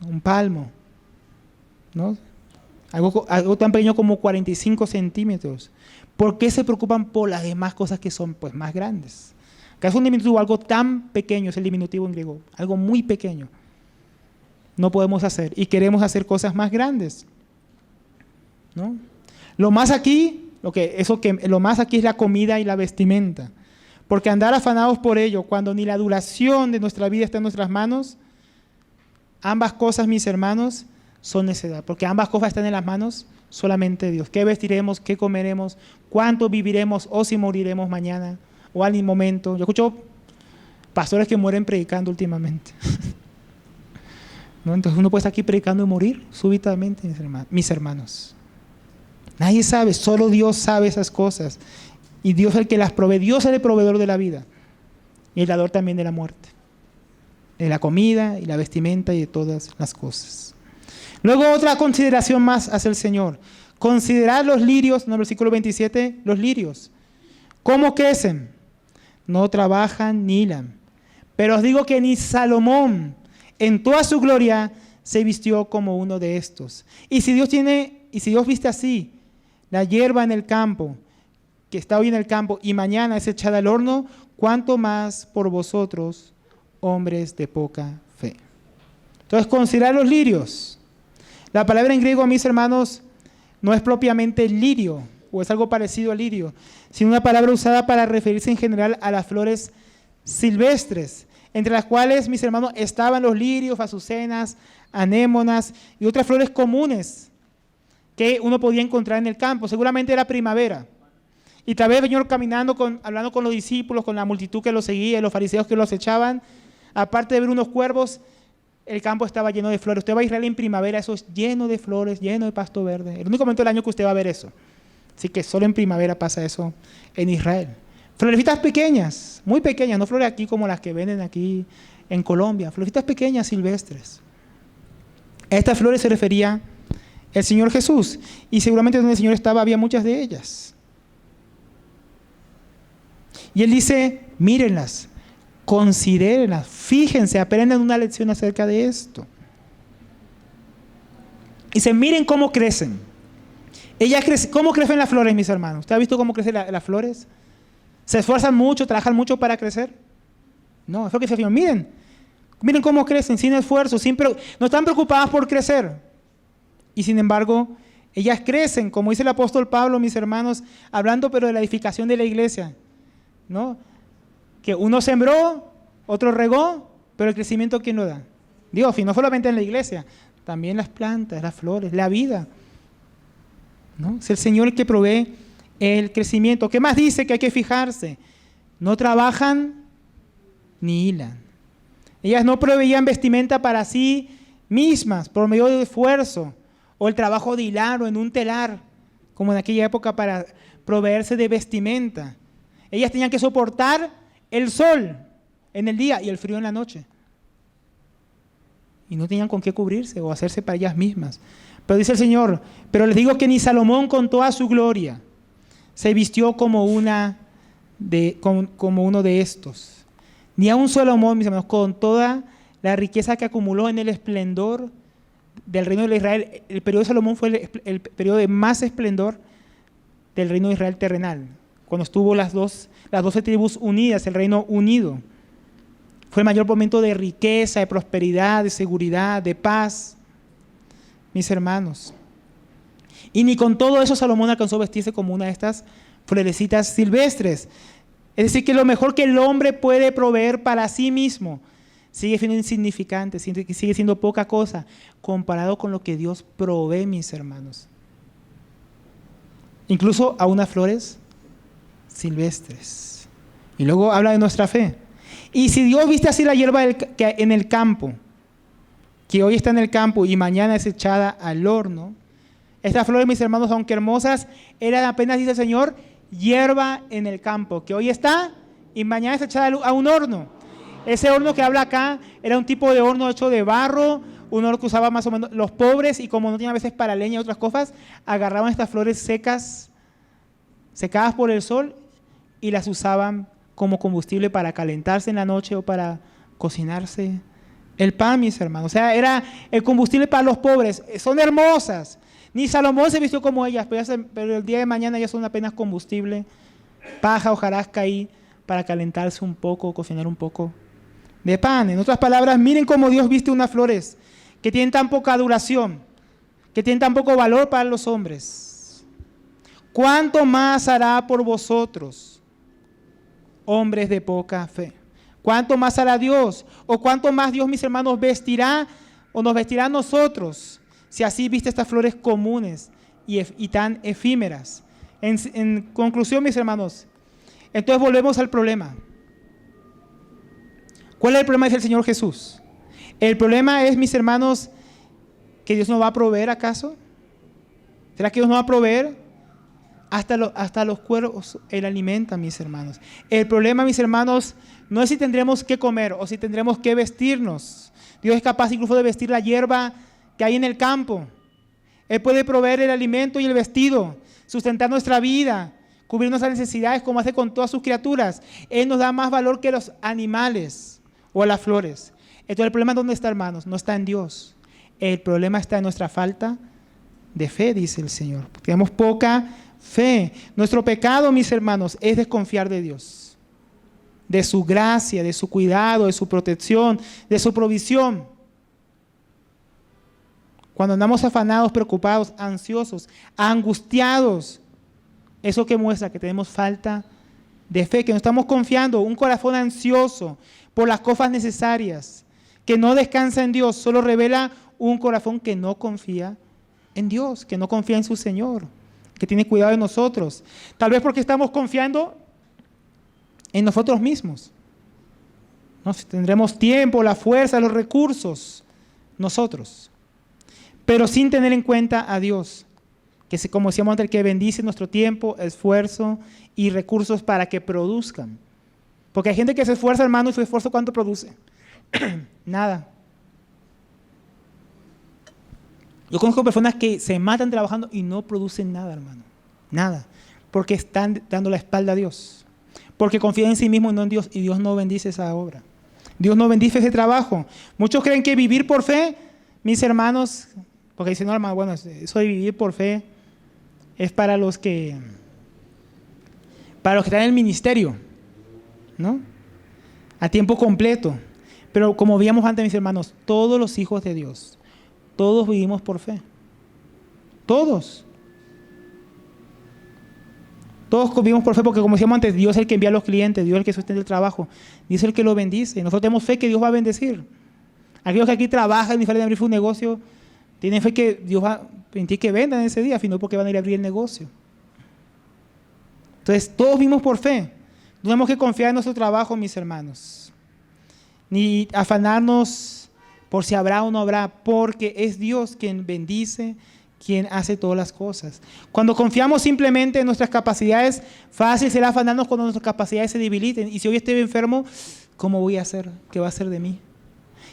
un palmo, ¿no? Algo tan pequeño como 45 centímetros, ¿por qué se preocupan por las demás cosas que son pues más grandes? Acá es un diminutivo, algo tan pequeño, es el diminutivo en griego, algo muy pequeño, no podemos hacer y queremos hacer cosas más grandes, ¿no? Lo más aquí es la comida y la vestimenta. Porque andar afanados por ello, cuando ni la duración de nuestra vida está en nuestras manos, ambas cosas, mis hermanos, son necedad. Porque ambas cosas están en las manos solamente de Dios. ¿Qué vestiremos? ¿Qué comeremos? ¿Cuánto viviremos? ¿O si moriremos mañana? ¿O al momento? Yo escucho pastores que mueren predicando últimamente. ¿No? Entonces uno puede estar aquí predicando y morir súbitamente, mis hermanos. Nadie sabe, solo Dios sabe esas cosas. Y Dios es el que las provee. Dios es el proveedor de la vida. y el dador también de la muerte, de la comida y la vestimenta y de todas las cosas. Luego otra consideración más hacia el Señor. Considerad los lirios, en el versículo 27, los lirios. ¿Cómo crecen? No trabajan ni hilan. Pero os digo que ni Salomón en toda su gloria se vistió como uno de estos. Y si Dios viste así la hierba en el campo, que está hoy en el campo y mañana es echada al horno, ¿cuánto más por vosotros, hombres de poca fe? Entonces, considerad los lirios. La palabra en griego, mis hermanos, no es propiamente lirio, o es algo parecido al lirio, sino una palabra usada para referirse en general a las flores silvestres, entre las cuales, mis hermanos, estaban los lirios, azucenas, anémonas y otras flores comunes que uno podía encontrar en el campo. Seguramente era primavera. Y tal vez el Señor caminando, hablando con los discípulos, con la multitud que los seguía, los fariseos que los echaban, aparte de ver unos cuervos, el campo estaba lleno de flores. Usted va a Israel en primavera, eso es lleno de flores, lleno de pasto verde. El único momento del año que usted va a ver eso. Así que solo en primavera pasa eso en Israel. Florecitas pequeñas, muy pequeñas, no flores aquí como las que venden aquí en Colombia, florecitas pequeñas, silvestres. A estas flores se refería el Señor Jesús, y seguramente donde el Señor estaba había muchas de ellas. Y Él dice, mírenlas, considérenlas, fíjense, aprendan una lección acerca de esto. Dice, miren cómo crecen. ¿Cómo crecen las flores, mis hermanos? ¿Usted ha visto cómo crecen las flores? ¿Se esfuerzan mucho, trabajan mucho para crecer? No, es lo que se fijan. Miren cómo crecen, sin esfuerzo, no están preocupadas por crecer. Y sin embargo, ellas crecen, como dice el apóstol Pablo, mis hermanos, hablando pero de la edificación de la iglesia, ¿no? Que uno sembró, otro regó, pero el crecimiento ¿quién lo da? Dios, y no solamente en la iglesia, también las plantas, las flores, la vida, ¿no? Es el Señor el que provee el crecimiento. ¿Qué más dice que hay que fijarse? No trabajan ni hilan. Ellas no proveían vestimenta para sí mismas por medio de esfuerzo o el trabajo de hilar o en un telar, como en aquella época para proveerse de vestimenta. Ellas tenían que soportar el sol en el día y el frío en la noche. Y no tenían con qué cubrirse o hacerse para ellas mismas. Pero dice el Señor, pero les digo que ni Salomón con toda su gloria se vistió como uno de estos. Ni aun Salomón, mis hermanos, con toda la riqueza que acumuló en el esplendor del reino de Israel. El periodo de Salomón fue el periodo de más esplendor del reino de Israel terrenal, cuando estuvo las 12 tribus unidas, el reino unido. Fue el mayor momento de riqueza, de prosperidad, de seguridad, de paz, mis hermanos. Y ni con todo eso Salomón alcanzó a vestirse como una de estas florecitas silvestres. Es decir, que lo mejor que el hombre puede proveer para sí mismo sigue siendo insignificante, sigue siendo poca cosa comparado con lo que Dios provee, mis hermanos. Incluso a unas flores silvestres. Y luego habla de nuestra fe. Y si Dios viste así la hierba en el campo, que hoy está en el campo y mañana es echada al horno, estas flores, mis hermanos, aunque hermosas, eran apenas, dice el Señor, hierba en el campo, que hoy está y mañana es echada a un horno. Ese horno que habla acá era un tipo de horno hecho de barro, un horno que usaba más o menos los pobres, y como no tenían a veces para leña y otras cosas, agarraban estas flores secadas por el sol y las usaban como combustible para calentarse en la noche o para cocinarse el pan, mis hermanos. O sea, era el combustible para los pobres. Son hermosas. Ni Salomón se vistió como ellas, pero el día de mañana ya son apenas combustible, paja, hojarasca ahí para calentarse un poco, cocinar un poco de pan. En otras palabras, miren cómo Dios viste unas flores que tienen tan poca duración, que tienen tan poco valor para los hombres. ¿Cuánto más hará por vosotros, hombres de poca fe? ¿Cuánto más hará Dios? ¿O cuánto más Dios, mis hermanos, vestirá o nos vestirá a nosotros, si así viste estas flores comunes y tan efímeras? En conclusión, mis hermanos, entonces volvemos al problema. ¿Cuál es el problema? Dice el Señor Jesús. El problema es, mis hermanos, que Dios no va a proveer, ¿acaso? ¿Será que Dios no va a proveer? Hasta los cuervos Él alimenta, mis hermanos. El problema, mis hermanos, no es si tendremos que comer o si tendremos que vestirnos. Dios es capaz incluso de vestir la hierba que hay en el campo. Él puede proveer el alimento y el vestido, sustentar nuestra vida, cubrir nuestras necesidades como hace con todas sus criaturas. Él nos da más valor que los animales o las flores. Entonces el problema, ¿dónde está, hermanos? No está en Dios. El problema está en nuestra falta de fe, dice el Señor. Tenemos poca fe. Nuestro pecado, mis hermanos, es desconfiar de Dios, de su gracia, de su cuidado, de su protección, de su provisión. Cuando andamos afanados, preocupados, ansiosos, angustiados, eso que muestra que tenemos falta de fe, que no estamos confiando, un corazón ansioso por las cosas necesarias, que no descansa en Dios, solo revela un corazón que no confía en Dios, que no confía en su Señor, que tiene cuidado de nosotros. Tal vez porque estamos confiando en nosotros mismos. ¿No? Si tendremos tiempo, la fuerza, los recursos, nosotros. Pero sin tener en cuenta a Dios, que es, como decíamos antes, el que bendice nuestro tiempo, esfuerzo y recursos para que produzcan. Porque hay gente que se esfuerza, hermano, y su esfuerzo, ¿cuánto produce? Nada. Yo conozco personas que se matan trabajando y no producen nada, hermano. Nada. Porque están dando la espalda a Dios. Porque confían en sí mismos y no en Dios. Y Dios no bendice esa obra. Dios no bendice ese trabajo. Muchos creen que vivir por fe, mis hermanos, porque dicen, no, hermano, bueno, eso de vivir por fe es para los que están en el ministerio, ¿no? A tiempo completo. Pero como veíamos antes, mis hermanos, todos los hijos de Dios, todos vivimos por fe. Todos. Todos vivimos por fe porque, como decíamos antes, Dios es el que envía a los clientes, Dios es el que sustenta el trabajo, Dios es el que lo bendice. Nosotros tenemos fe que Dios va a bendecir. Aquellos que aquí trabajan y salen a abrir un negocio, tienen fe que Dios va a permitir que vendan ese día, sino porque van a ir a abrir el negocio. Entonces, todos vivimos por fe. No tenemos que confiar en nuestro trabajo, mis hermanos. Ni afanarnos por si habrá o no habrá, porque es Dios quien bendice, quien hace todas las cosas. Cuando confiamos simplemente en nuestras capacidades, fácil será afanarnos cuando nuestras capacidades se debiliten. Y si hoy estoy enfermo, ¿cómo voy a hacer? ¿Qué va a hacer de mí?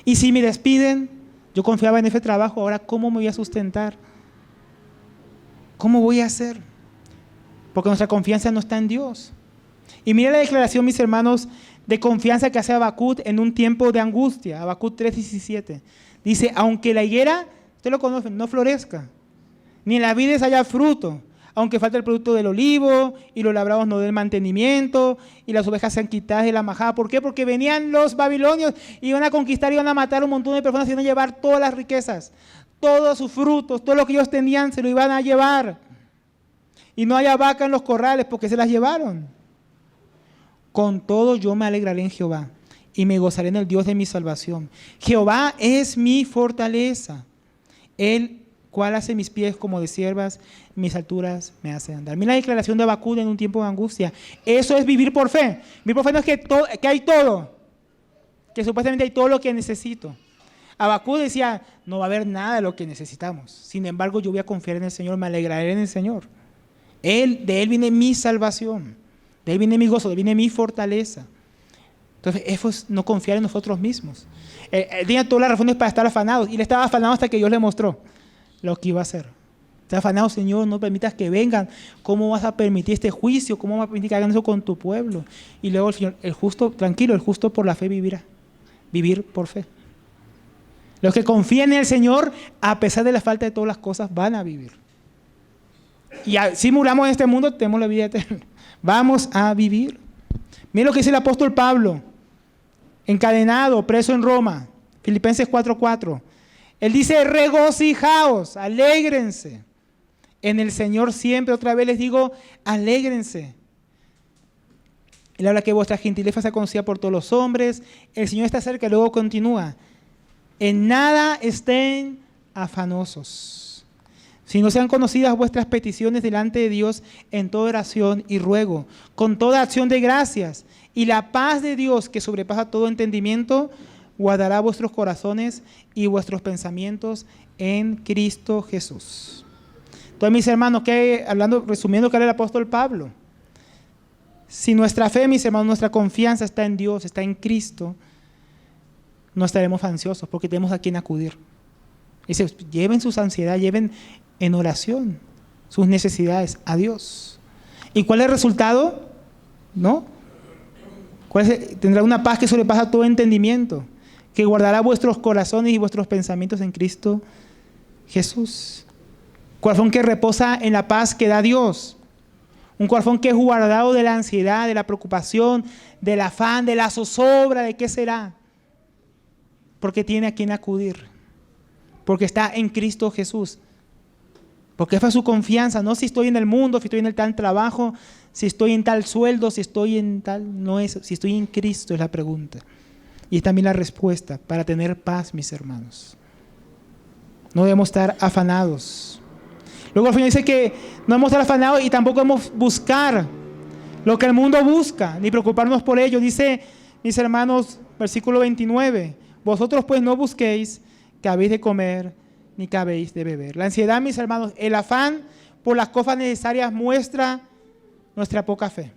Y si me despiden, yo confiaba en ese trabajo, ahora ¿cómo me voy a sustentar? ¿Cómo voy a hacer? Porque nuestra confianza no está en Dios. Y mira la declaración, mis hermanos, de confianza que hace Habacuc en un tiempo de angustia. Habacuc 3:17. Dice, aunque la higuera, usted lo conoce, no florezca, ni en las vides haya fruto, aunque falte el producto del olivo y los labrados no den mantenimiento y las ovejas sean quitadas de la majada. ¿Por qué? Porque venían los babilonios, iban a conquistar, iban a matar a un montón de personas, iban a llevar todas las riquezas, todos sus frutos, todo lo que ellos tenían se lo iban a llevar. Y no haya vaca en los corrales porque se las llevaron. Con todo yo me alegraré en Jehová y me gozaré en el Dios de mi salvación. Jehová es mi fortaleza. Él cual hace mis pies como de siervas, mis alturas me hace andar. Mira la declaración de Habacuc en un tiempo de angustia. Eso es vivir por fe. Vivir por fe no es que hay todo, que supuestamente hay todo lo que necesito. Habacuc decía, no va a haber nada de lo que necesitamos. Sin embargo, yo voy a confiar en el Señor, me alegraré en el Señor. De Él viene mi salvación, de Él viene mi gozo, de Él viene mi fortaleza. Entonces, eso es no confiar en nosotros mismos. Él tenía todas las razones para estar afanados, y él estaba afanado hasta que Dios le mostró lo que iba a hacer. Está afanado, Señor, no permitas que vengan. ¿Cómo vas a permitir este juicio? ¿Cómo vas a permitir que hagan eso con tu pueblo? Y luego el Señor, el justo, tranquilo, el justo por la fe vivirá. Vivir por fe. Los que confían en el Señor, a pesar de la falta de todas las cosas, van a vivir. Y si muramos en este mundo, tenemos la vida eterna. Vamos a vivir. Miren lo que dice el apóstol Pablo, encadenado, preso en Roma, Filipenses 4:4. Él dice, regocijaos, alégrense en el Señor siempre. Otra vez les digo, alégrense. Él habla que vuestra gentileza sea conocida por todos los hombres. El Señor está cerca, luego continúa. En nada estén afanosos, sino sean conocidas vuestras peticiones delante de Dios en toda oración y ruego, con toda acción de gracias. Y la paz de Dios, que sobrepasa todo entendimiento, guardará vuestros corazones y vuestros pensamientos en Cristo Jesús. Entonces, mis hermanos, resumiendo que era el apóstol Pablo, si nuestra fe, mis hermanos, nuestra confianza está en Dios, está en Cristo, no estaremos ansiosos porque tenemos a quien acudir. Dice, lleven sus ansiedades, lleven en oración sus necesidades a Dios. ¿Y cuál es el resultado? ¿No? Tendrá una paz que sobrepasa todo entendimiento, que guardará vuestros corazones y vuestros pensamientos en Cristo Jesús. Corazón que reposa en la paz que da Dios. Un corazón que es guardado de la ansiedad, de la preocupación, del afán, de la zozobra, de qué será. Porque tiene a quien acudir. Porque está en Cristo Jesús. Porque fue su confianza, no si estoy en el mundo, si estoy en el tal trabajo, si estoy en tal sueldo, si estoy en tal, no es, si estoy en Cristo es la pregunta. Y es también la respuesta para tener paz, mis hermanos. No debemos estar afanados. Luego al final dice que no debemos estar afanados y tampoco debemos buscar lo que el mundo busca, ni preocuparnos por ello. Dice, mis hermanos, versículo 29, vosotros pues no busquéis que habéis de comer, ni que habéis de beber. La ansiedad, mis hermanos, el afán por las cosas necesarias muestra nuestra poca fe,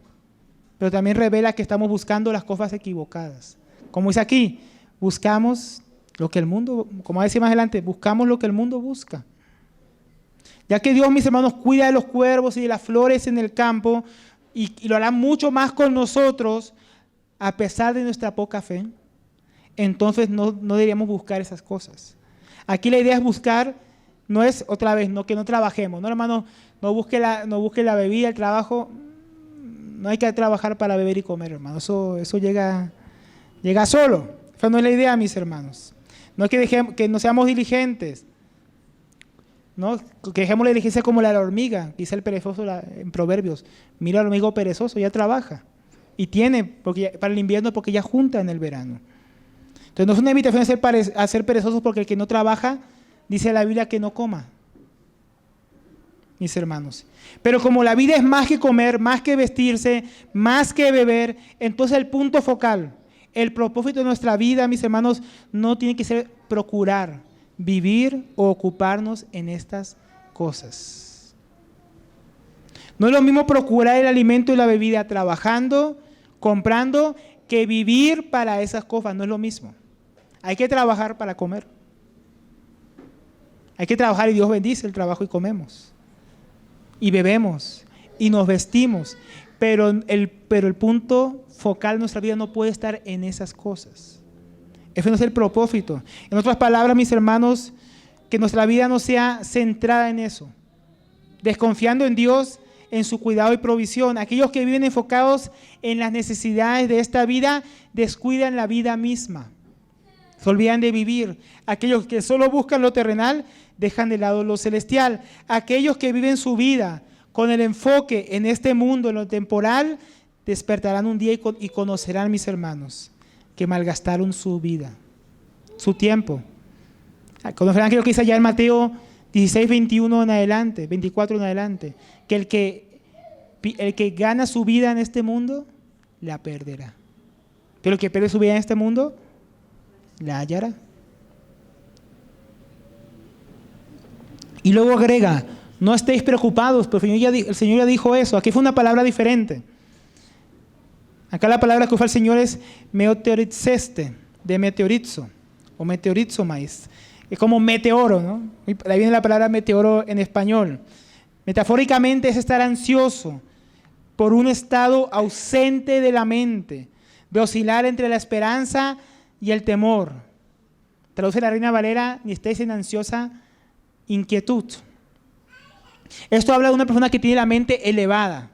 pero también revela que estamos buscando las cosas equivocadas. Como dice aquí, buscamos lo que el mundo, como decía más adelante, buscamos lo que el mundo busca. Ya que Dios, mis hermanos, cuida de los cuervos y de las flores en el campo y lo hará mucho más con nosotros a pesar de nuestra poca fe, entonces no deberíamos buscar esas cosas. Aquí la idea es buscar, no es otra vez, no que no trabajemos, no hermano, no busque la bebida, el trabajo, no hay que trabajar para beber y comer, hermano, eso llega solo. Esa no es la idea, mis hermanos. No es que no seamos diligentes, ¿no? Que dejemos la diligencia como la de la hormiga, dice el perezoso en Proverbios. Mira al hormigo perezoso, ya trabaja y tiene para el invierno porque ya junta en el verano. Entonces no es una invitación a ser perezosos porque el que no trabaja, dice la Biblia, que no coma, mis hermanos. Pero como la vida es más que comer, más que vestirse, más que beber, entonces el punto focal, el propósito de nuestra vida, mis hermanos, no tiene que ser procurar, vivir o ocuparnos en estas cosas. No es lo mismo procurar el alimento y la bebida trabajando, comprando, que vivir para esas cosas, no es lo mismo. Hay que trabajar para comer. Hay que trabajar y Dios bendice el trabajo y comemos. Y bebemos y nos vestimos. Pero el punto focal de nuestra vida no puede estar en esas cosas. Ese no es el propósito. En otras palabras, mis hermanos, que nuestra vida no sea centrada en eso. Desconfiando en Dios, en su cuidado y provisión. Aquellos que viven enfocados en las necesidades de esta vida, descuidan la vida misma. Se olvidan de vivir. Aquellos que solo buscan lo terrenal, dejan de lado lo celestial. Aquellos que viven su vida con el enfoque en este mundo, en lo temporal, despertarán un día y conocerán, mis hermanos, que malgastaron su vida, su tiempo. Conocerán aquello que dice allá en Mateo 16, 21 en adelante, 24 en adelante, que el que gana su vida en este mundo, la perderá. Pero el que pierde su vida en este mundo, la hallará. Y luego agrega, no estéis preocupados, pero el Señor ya dijo eso. Aquí fue una palabra diferente. Acá la palabra que usa el Señor es meteoritzeste, de meteorizo, o meteorizomais. Es como meteoro, ¿no? Ahí viene la palabra meteoro en español. Metafóricamente es estar ansioso por un estado ausente de la mente, de oscilar entre la esperanza y el temor. Traduce la Reina Valera, ni estéis en ansiosa inquietud. Esto habla de una persona que tiene la mente elevada,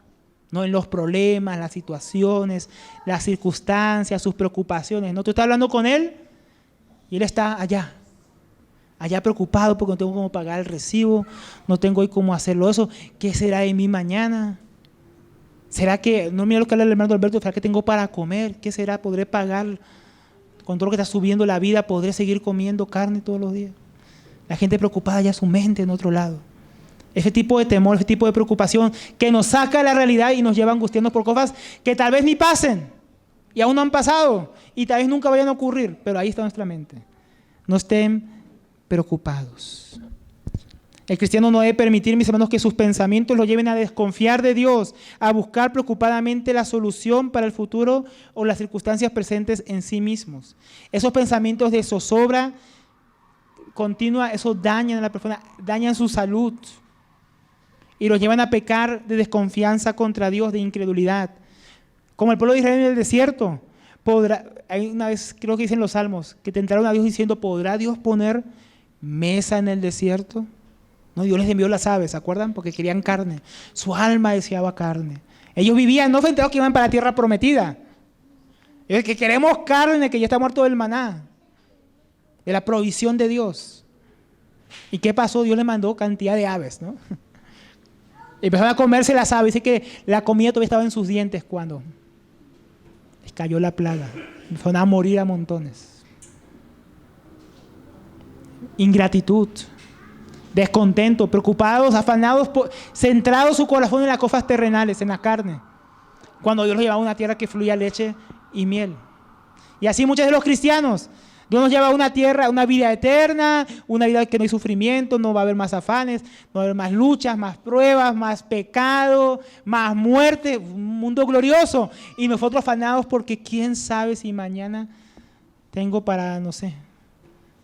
¿no? En los problemas, las situaciones, las circunstancias, sus preocupaciones, ¿no? Tú estás hablando con él y él está allá preocupado porque no tengo cómo pagar el recibo, no tengo hoy cómo hacerlo eso, ¿qué será de mí mañana? ¿Será que, no mira lo que habla el hermano Alberto, será que tengo para comer? ¿Qué será? ¿Podré pagar con todo lo que está subiendo la vida? ¿Podré seguir comiendo carne todos los días? La gente preocupada ya su mente en otro lado. Ese tipo de temor, ese tipo de preocupación que nos saca de la realidad y nos lleva angustiando por cosas que tal vez ni pasen y aún no han pasado y tal vez nunca vayan a ocurrir, pero ahí está nuestra mente. No estén preocupados. El cristiano no debe permitir, mis hermanos, que sus pensamientos lo lleven a desconfiar de Dios, a buscar preocupadamente la solución para el futuro o las circunstancias presentes en sí mismos. Esos pensamientos de zozobra continua, eso dañan a la persona, dañan su salud y los llevan a pecar de desconfianza contra Dios, de incredulidad. Como el pueblo de Israel en el desierto, hay una vez, creo que dicen los salmos, que tentaron a Dios diciendo, ¿podrá Dios poner mesa en el desierto? No, Dios les envió las aves, ¿se acuerdan? Porque querían carne. Su alma deseaba carne. Ellos vivían, no fue enterados que iban para la tierra prometida. Ellos que queremos carne, que ya está muerto el maná, de la provisión de Dios. ¿Y qué pasó? Dios les mandó cantidad de aves, ¿no? Empezaron a comerse las aves. Dice que la comida todavía estaba en sus dientes cuando les cayó la plaga. Empezaron a morir a montones. Ingratitud, descontento, preocupados, afanados, centrados su corazón en las cosas terrenales, en la carne, cuando Dios los llevaba a una tierra que fluía leche y miel. Y así muchos de los cristianos, Dios nos lleva a una tierra, una vida eterna, una vida que no hay sufrimiento, no va a haber más afanes, no va a haber más luchas, más pruebas, más pecado, más muerte, un mundo glorioso. Y nosotros afanados porque quién sabe si mañana tengo para, no sé,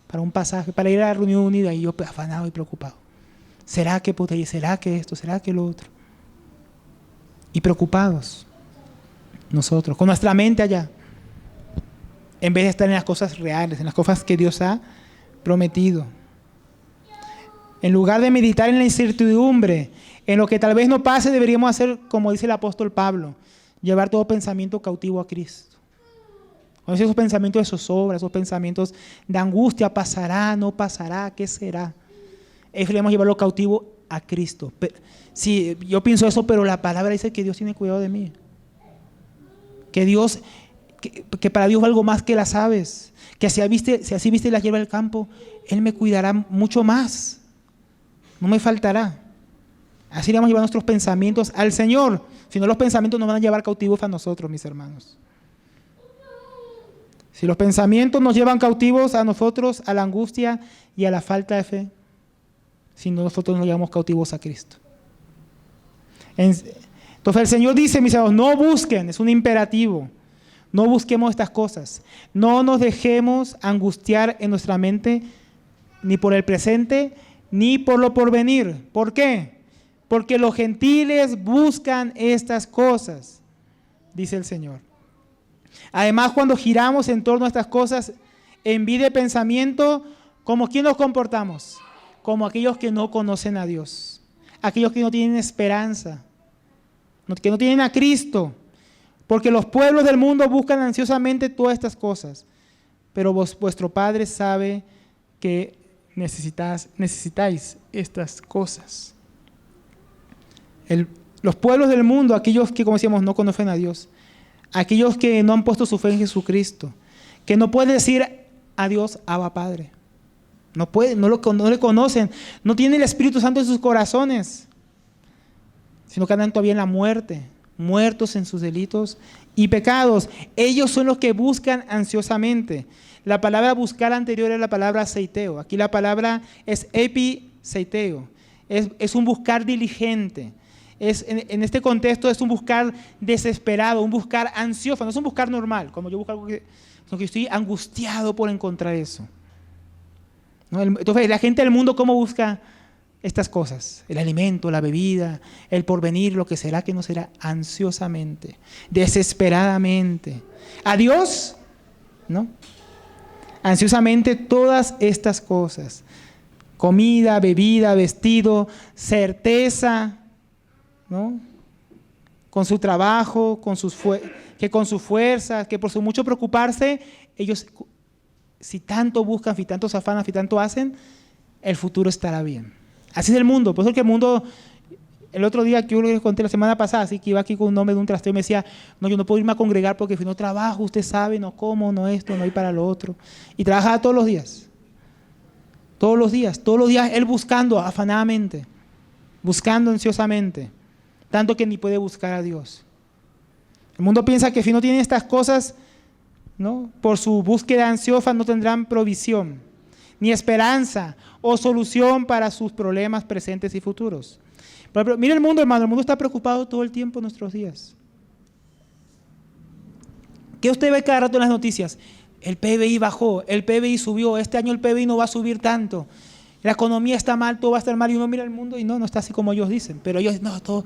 para un pasaje, para ir a la reunión unida, y yo afanado y preocupado. ¿Será que puta? ¿Será que esto? ¿Será que lo otro? Y preocupados nosotros, con nuestra mente allá, en vez de estar en las cosas reales, en las cosas que Dios ha prometido. En lugar de meditar en la incertidumbre, en lo que tal vez no pase, deberíamos hacer, como dice el apóstol Pablo, llevar todo pensamiento cautivo a Cristo. Esos pensamientos de zozobra, esos pensamientos de angustia, ¿pasará? ¿No pasará? ¿Qué será? Deberíamos llevarlo cautivo a Cristo. Sí, yo pienso eso, pero la palabra dice que Dios tiene cuidado de mí. Que Dios, que para Dios valgo más que las aves. Que si así viste la hierba del campo, Él me cuidará mucho más. No me faltará. Así vamos a llevar nuestros pensamientos al Señor. Si no, los pensamientos nos van a llevar cautivos a nosotros, mis hermanos. Si los pensamientos nos llevan cautivos a nosotros, a la angustia y a la falta de fe, si no, nosotros nos llevamos cautivos a Cristo. Entonces el Señor dice, mis hermanos, no busquen, es un imperativo, no busquemos estas cosas, no nos dejemos angustiar en nuestra mente, ni por el presente, ni por lo porvenir. ¿Por qué? Porque los gentiles buscan estas cosas, dice el Señor. Además, cuando giramos en torno a estas cosas, en vida y pensamiento, ¿como quién nos comportamos? Como aquellos que no conocen a Dios, aquellos que no tienen esperanza, que no tienen a Cristo, porque los pueblos del mundo buscan ansiosamente todas estas cosas, pero vuestro Padre sabe que necesitáis estas cosas. Los pueblos del mundo, aquellos que, como decíamos, no conocen a Dios, aquellos que no han puesto su fe en Jesucristo, que no pueden decir a Dios, Abba Padre. No le conocen, no tienen el Espíritu Santo en sus corazones, sino que andan todavía en la muerte, muertos en sus delitos y pecados. Ellos son los que buscan ansiosamente. La palabra buscar anterior es la palabra seiteo. Aquí la palabra es episeiteo. Es un buscar diligente. En este contexto es un buscar desesperado, un buscar ansioso, no es un buscar normal, como yo busco algo sino que estoy angustiado por encontrar eso. ¿No? Entonces la gente del mundo, ¿cómo busca estas cosas? El alimento, la bebida, el porvenir, lo que será, que no será, ansiosamente, desesperadamente. ¿A Dios? ¿No? Ansiosamente todas estas cosas. Comida, bebida, vestido, certeza, ¿no? Con su trabajo, que con su fuerza, que por su mucho preocuparse, ellos, si tanto buscan, si tanto se afanan, si tanto hacen, el futuro estará bien. Así es el mundo. Por eso que el mundo, el otro día que yo les conté la semana pasada, así que iba aquí con un hombre de un trasteo y me decía, no, yo no puedo irme a congregar porque si no trabajo, usted sabe, no como, no esto, no hay para lo otro. Y trabajaba todos los días. Todos los días él buscando afanadamente, buscando ansiosamente. Tanto que ni puede buscar a Dios. El mundo piensa que si no tienen estas cosas, ¿no? Por su búsqueda ansiosa no tendrán provisión. ni esperanza o solución para sus problemas presentes y futuros. Pero mira el mundo, hermano, el mundo está preocupado todo el tiempo en nuestros días. ¿Qué usted ve cada rato en las noticias? El PBI bajó, el PBI subió, este año el PBI no va a subir tanto. La economía está mal, todo va a estar mal, y uno mira el mundo y no está así como ellos dicen. Pero ellos, no, todo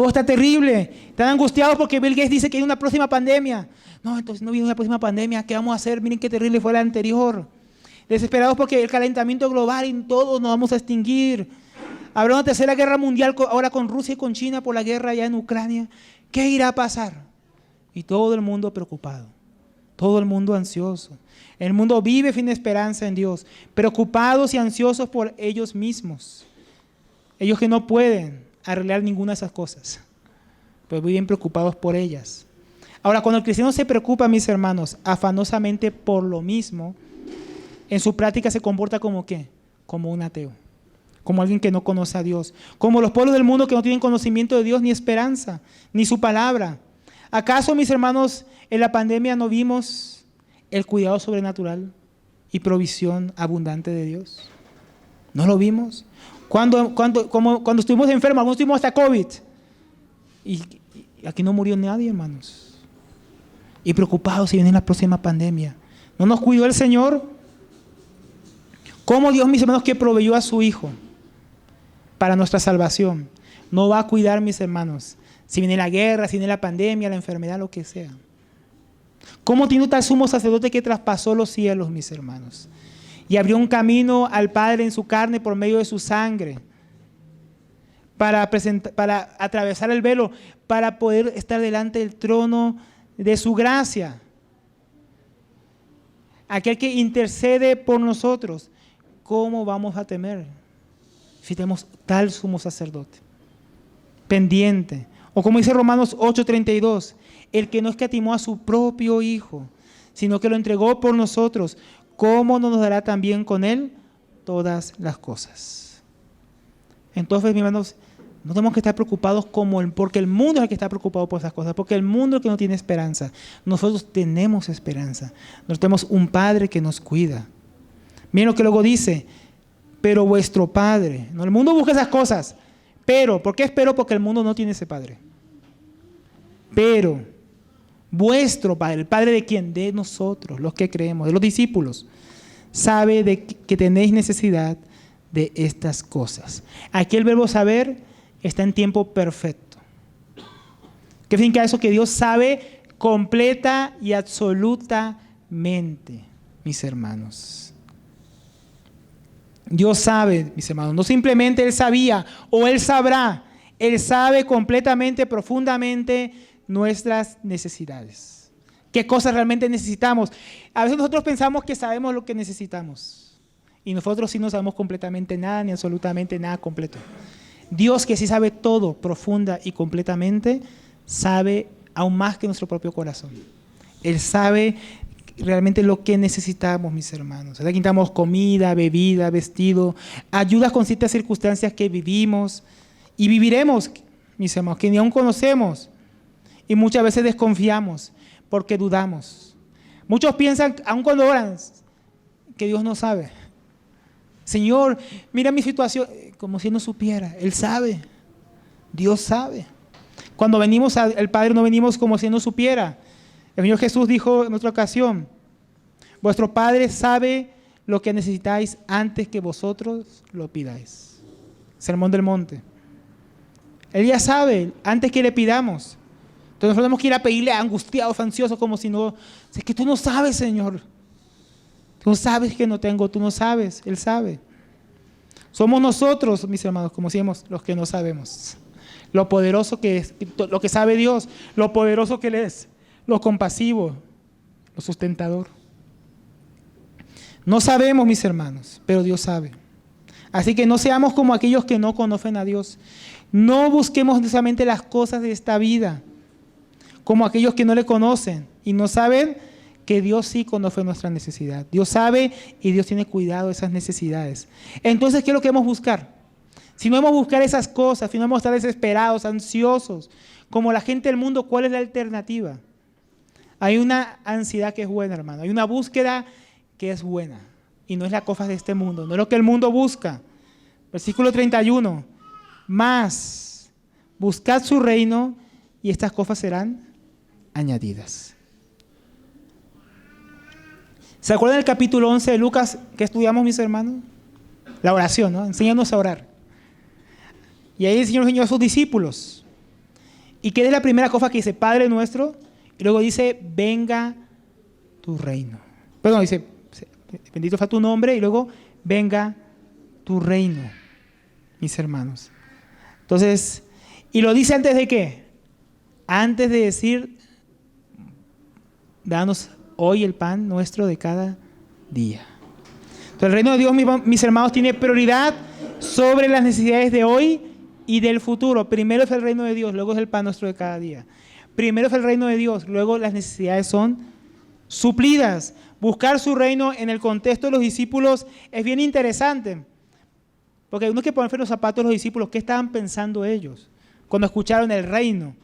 está terrible. Están angustiados porque Bill Gates dice que hay una próxima pandemia. No, entonces no viene una próxima pandemia, ¿qué vamos a hacer? Miren qué terrible fue la anterior. Desesperados porque el calentamiento global y todos nos vamos a extinguir. Habrá una tercera guerra mundial ahora con Rusia y con China por la guerra allá en Ucrania. ¿Qué irá a pasar? Y todo el mundo preocupado, todo el mundo ansioso. El mundo vive sin esperanza en Dios, preocupados y ansiosos por ellos mismos. Ellos que no pueden arreglar ninguna de esas cosas, pero viven preocupados por ellas. Ahora, cuando el cristiano se preocupa, mis hermanos, afanosamente por lo mismo, en su práctica se comporta como ¿qué? Como un ateo, como alguien que no conoce a Dios, como los pueblos del mundo que no tienen conocimiento de Dios ni esperanza, ni su palabra. ¿Acaso, mis hermanos, en la pandemia no vimos el cuidado sobrenatural y provisión abundante de Dios? ¿No lo vimos? Cuando estuvimos enfermos, algunos tuvimos hasta COVID. Y aquí no murió nadie, hermanos. Y preocupados si viene la próxima pandemia. ¿No nos cuidó el Señor? ¿Cómo Dios, mis hermanos, que proveyó a su Hijo para nuestra salvación, no va a cuidar, mis hermanos, si viene la guerra, si viene la pandemia, la enfermedad, lo que sea? ¿Cómo tiene un tal sumo sacerdote que traspasó los cielos, mis hermanos, y abrió un camino al Padre en su carne por medio de su sangre, para atravesar el velo, para poder estar delante del trono de su gracia? Aquel que intercede por nosotros, ¿cómo vamos a temer si tenemos tal sumo sacerdote pendiente? O como dice Romanos 8:32, el que no escatimó a su propio Hijo, sino que lo entregó por nosotros, ¿cómo no nos dará también con Él todas las cosas? Entonces, mis hermanos, no tenemos que estar preocupados porque el mundo es el que está preocupado por esas cosas, porque el mundo es el que no tiene esperanza. Nosotros tenemos esperanza. Nosotros tenemos un Padre que nos cuida. Miren lo que luego dice, pero vuestro Padre. No, el mundo busca esas cosas, pero, ¿por qué espero? Porque el mundo no tiene ese Padre. Pero vuestro Padre, ¿el Padre de quién? De nosotros, los que creemos, de los discípulos, sabe que tenéis necesidad de estas cosas. Aquí el verbo saber está en tiempo perfecto. ¿Qué significa eso? Que Dios sabe completa y absolutamente, mis hermanos. Dios sabe, mis hermanos, no simplemente Él sabía o Él sabrá, Él sabe completamente, profundamente nuestras necesidades. ¿Qué cosas realmente necesitamos? A veces nosotros pensamos que sabemos lo que necesitamos y nosotros sí no sabemos completamente nada ni absolutamente nada completo. Dios, que sí sabe todo profunda y completamente, sabe aún más que nuestro propio corazón. Él sabe realmente lo que necesitamos, mis hermanos. Aquí necesitamos comida, bebida, vestido, ayudas con ciertas circunstancias que vivimos y viviremos, mis hermanos, que ni aún conocemos. Y muchas veces desconfiamos porque dudamos. Muchos piensan, aun cuando oran, que Dios no sabe. Señor, mira mi situación, como si no supiera. Él sabe, Dios sabe. Cuando venimos al Padre no venimos como si no supiera. El Señor Jesús dijo en otra ocasión, vuestro Padre sabe lo que necesitáis antes que vosotros lo pidáis. Sermón del Monte. Él ya sabe antes que le pidamos. Entonces nosotros tenemos que ir a pedirle angustiados, ansiosos, como si no, es que tú no sabes, Señor. Tú no sabes que no tengo, tú no sabes, Él sabe. Somos nosotros, mis hermanos, como decíamos, los que no sabemos. Lo poderoso que es, lo que sabe Dios, lo poderoso que Él es, lo compasivo, lo sustentador. No sabemos, mis hermanos, pero Dios sabe. Así que no seamos como aquellos que no conocen a Dios. No busquemos necesariamente las cosas de esta vida, como aquellos que no le conocen y no saben que Dios sí conoce nuestra necesidad. Dios sabe y Dios tiene cuidado de esas necesidades. Entonces, ¿qué es lo que debemos buscar? Si no debemos buscar esas cosas, si no debemos estar desesperados, ansiosos, como la gente del mundo, ¿cuál es la alternativa? Hay una ansiedad que es buena, hermano. Hay una búsqueda que es buena. y no es la cosa de este mundo, no es lo que el mundo busca. Versículo 31, más buscad su reino y estas cosas serán añadidas. ¿Se acuerdan del capítulo 11 de Lucas que estudiamos, mis hermanos? La oración, ¿no? Enséñanos a orar. Y ahí el Señor enseñó a sus discípulos. ¿Y qué es la primera cosa que dice? Padre nuestro. Y luego dice, venga tu reino. Perdón, dice, bendito sea tu nombre. Y luego, venga tu reino, mis hermanos. Entonces, ¿y lo dice antes de qué? Antes de decir, danos hoy el pan nuestro de cada día. Entonces, el reino de Dios, mis hermanos, tiene prioridad sobre las necesidades de hoy y del futuro. Primero es el reino de Dios, luego es el pan nuestro de cada día. Primero es el reino de Dios, luego las necesidades son suplidas. Buscar su reino en el contexto de los discípulos es bien interesante, porque uno que ponerse en los zapatos de los discípulos, ¿qué estaban pensando ellos cuando escucharon el reino?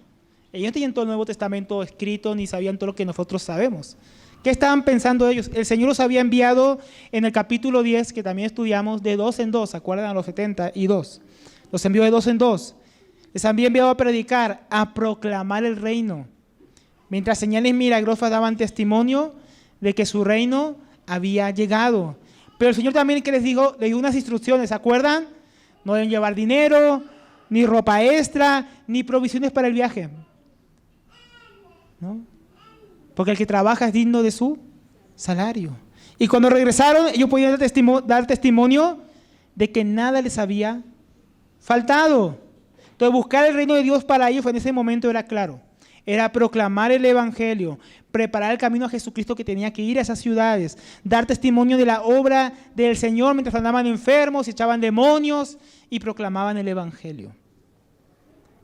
Ellos no tenían todo el Nuevo Testamento escrito, ni sabían todo lo que nosotros sabemos. ¿Qué estaban pensando ellos? El Señor los había enviado en el capítulo 10, que también estudiamos, de 2 en 2, ¿se acuerdan? A los 72. Los envió de 2 en 2. Les había enviado a predicar, a proclamar el reino, mientras señales milagrosas daban testimonio de que su reino había llegado. Pero el Señor también, que les dio unas instrucciones, ¿se acuerdan? No deben llevar dinero, ni ropa extra, ni provisiones para el viaje, ¿no? Porque el que trabaja es digno de su salario. Y cuando regresaron, ellos podían dar testimonio de que nada les había faltado. Entonces, buscar el reino de Dios para ellos en ese momento era claro. Era proclamar el evangelio, preparar el camino a Jesucristo que tenía que ir a esas ciudades, dar testimonio de la obra del Señor mientras andaban enfermos, echaban demonios y proclamaban el evangelio.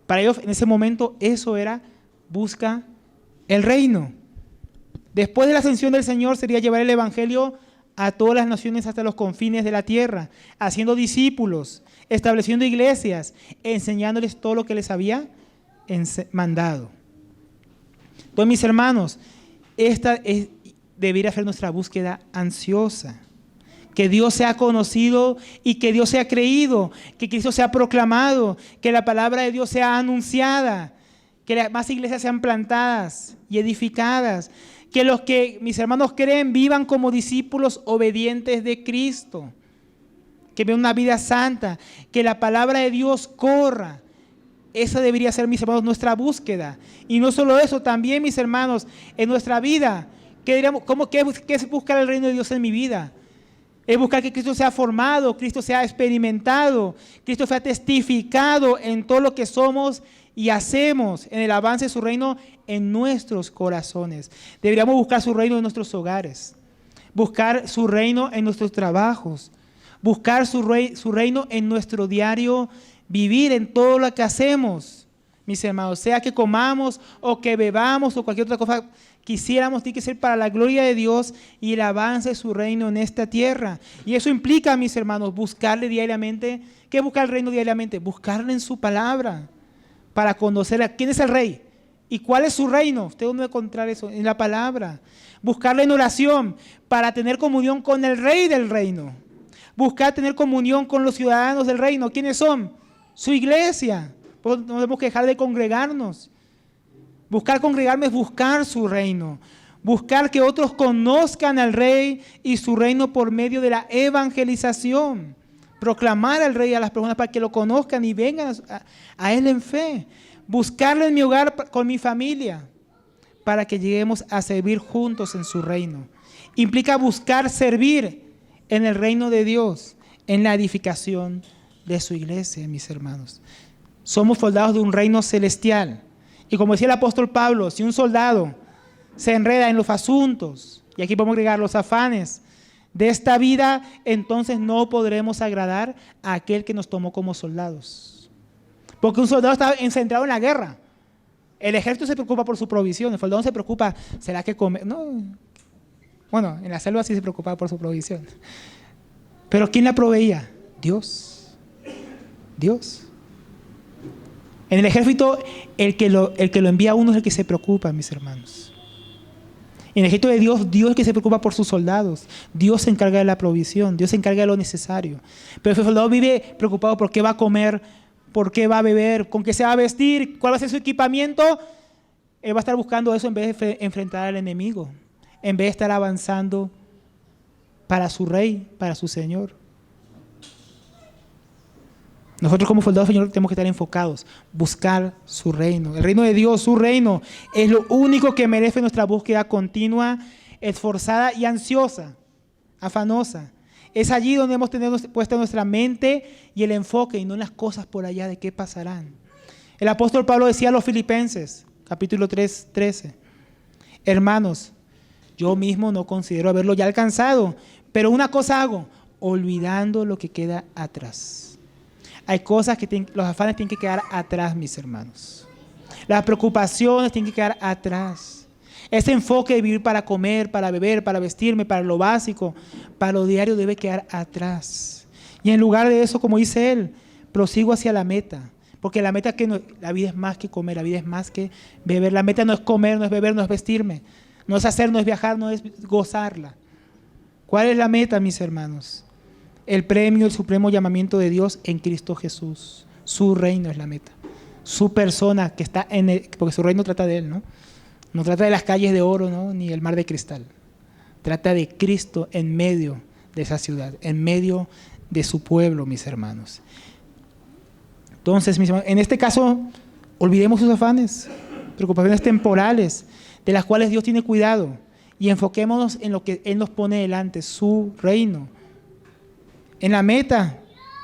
Para ellos en ese momento eso era busca el reino. Después de la ascensión del Señor sería llevar el evangelio a todas las naciones hasta los confines de la tierra, haciendo discípulos, estableciendo iglesias, enseñándoles todo lo que les había mandado. Entonces, mis hermanos, esta debería ser nuestra búsqueda ansiosa. Que Dios sea conocido y que Dios sea creído, que Cristo sea proclamado, que la palabra de Dios sea anunciada, que más iglesias sean plantadas y edificadas, que los que, mis hermanos, creen vivan como discípulos obedientes de Cristo, que vean una vida santa, que la palabra de Dios corra. Esa debería ser, mis hermanos, nuestra búsqueda. Y no solo eso, también, mis hermanos, en nuestra vida, ¿qué es buscar el reino de Dios en mi vida? Es buscar que Cristo sea formado, Cristo sea experimentado, Cristo sea testificado en todo lo que somos y hacemos en el avance de su reino en nuestros corazones. Deberíamos buscar su reino en nuestros hogares, buscar su reino en nuestros trabajos, buscar su reino en nuestro diario vivir, en todo lo que hacemos, mis hermanos, sea que comamos o que bebamos o cualquier otra cosa quisiéramos, tiene que ser para la gloria de Dios y el avance de su reino en esta tierra. Y eso implica, mis hermanos, buscarle diariamente. ¿Qué buscar el reino diariamente? Buscarle en su palabra, para conocer a quién es el rey y cuál es su reino. Usted debe encontrar eso en la palabra. Buscarle en oración, para tener comunión con el rey del reino. Buscar tener comunión con los ciudadanos del reino. ¿Quiénes son? Su iglesia. No debemos dejar de congregarnos. Buscar congregarme es buscar su reino. Buscar que otros conozcan al rey y su reino por medio de la evangelización. Proclamar al rey a las personas para que lo conozcan y vengan a él en fe. Buscarle en mi hogar con mi familia para que lleguemos a servir juntos en su reino. Implica buscar servir en el reino de Dios, en la edificación de su iglesia, mis hermanos. Somos soldados de un reino celestial. Y como decía el apóstol Pablo, si un soldado se enreda en los asuntos, y aquí podemos agregar los afanes de esta vida, entonces no podremos agradar a aquel que nos tomó como soldados. Porque un soldado está centrado en la guerra. El ejército se preocupa por su provisión, el soldado no se preocupa, ¿será que come? No. Bueno, en la selva sí se preocupaba por su provisión. Pero ¿quién la proveía? Dios. Dios. En el ejército, el que lo envía a uno es el que se preocupa, mis hermanos. En el ejército de Dios, Dios es el que se preocupa por sus soldados. Dios se encarga de la provisión, Dios se encarga de lo necesario. Pero el soldado vive preocupado por qué va a comer, por qué va a beber, con qué se va a vestir, cuál va a ser su equipamiento. Él va a estar buscando eso en vez de enfrentar al enemigo, en vez de estar avanzando para su rey, para su Señor. Nosotros como soldados del Señor tenemos que estar enfocados, buscar su reino. El reino de Dios, su reino, es lo único que merece nuestra búsqueda continua, esforzada y ansiosa, afanosa. Es allí donde hemos tenido puesta nuestra mente y el enfoque, y no en las cosas por allá de qué pasarán. El apóstol Pablo decía a los Filipenses, capítulo 3, 13, hermanos, yo mismo no considero haberlo ya alcanzado, pero una cosa hago, olvidando lo que queda atrás. Hay cosas que los afanes tienen que quedar atrás, mis hermanos. Las preocupaciones tienen que quedar atrás. Ese enfoque de vivir para comer, para beber, para vestirme, para lo básico, para lo diario debe quedar atrás. Y en lugar de eso, como dice él, prosigo hacia la meta. Porque la meta es que la vida es más que comer, la vida es más que beber. La meta no es comer, no es beber, no es vestirme. No es hacer, no es viajar, no es gozarla. ¿Cuál es la meta, mis hermanos? El premio, el supremo llamamiento de Dios en Cristo Jesús. Su reino es la meta. Su persona que está en él, porque su reino trata de él, ¿no? No trata de las calles de oro, ¿no? Ni el mar de cristal. Trata de Cristo en medio de esa ciudad, en medio de su pueblo, mis hermanos. Entonces, mis hermanos, en este caso, olvidemos sus afanes, preocupaciones temporales, de las cuales Dios tiene cuidado, y enfoquémonos en lo que Él nos pone delante, su reino. En la meta,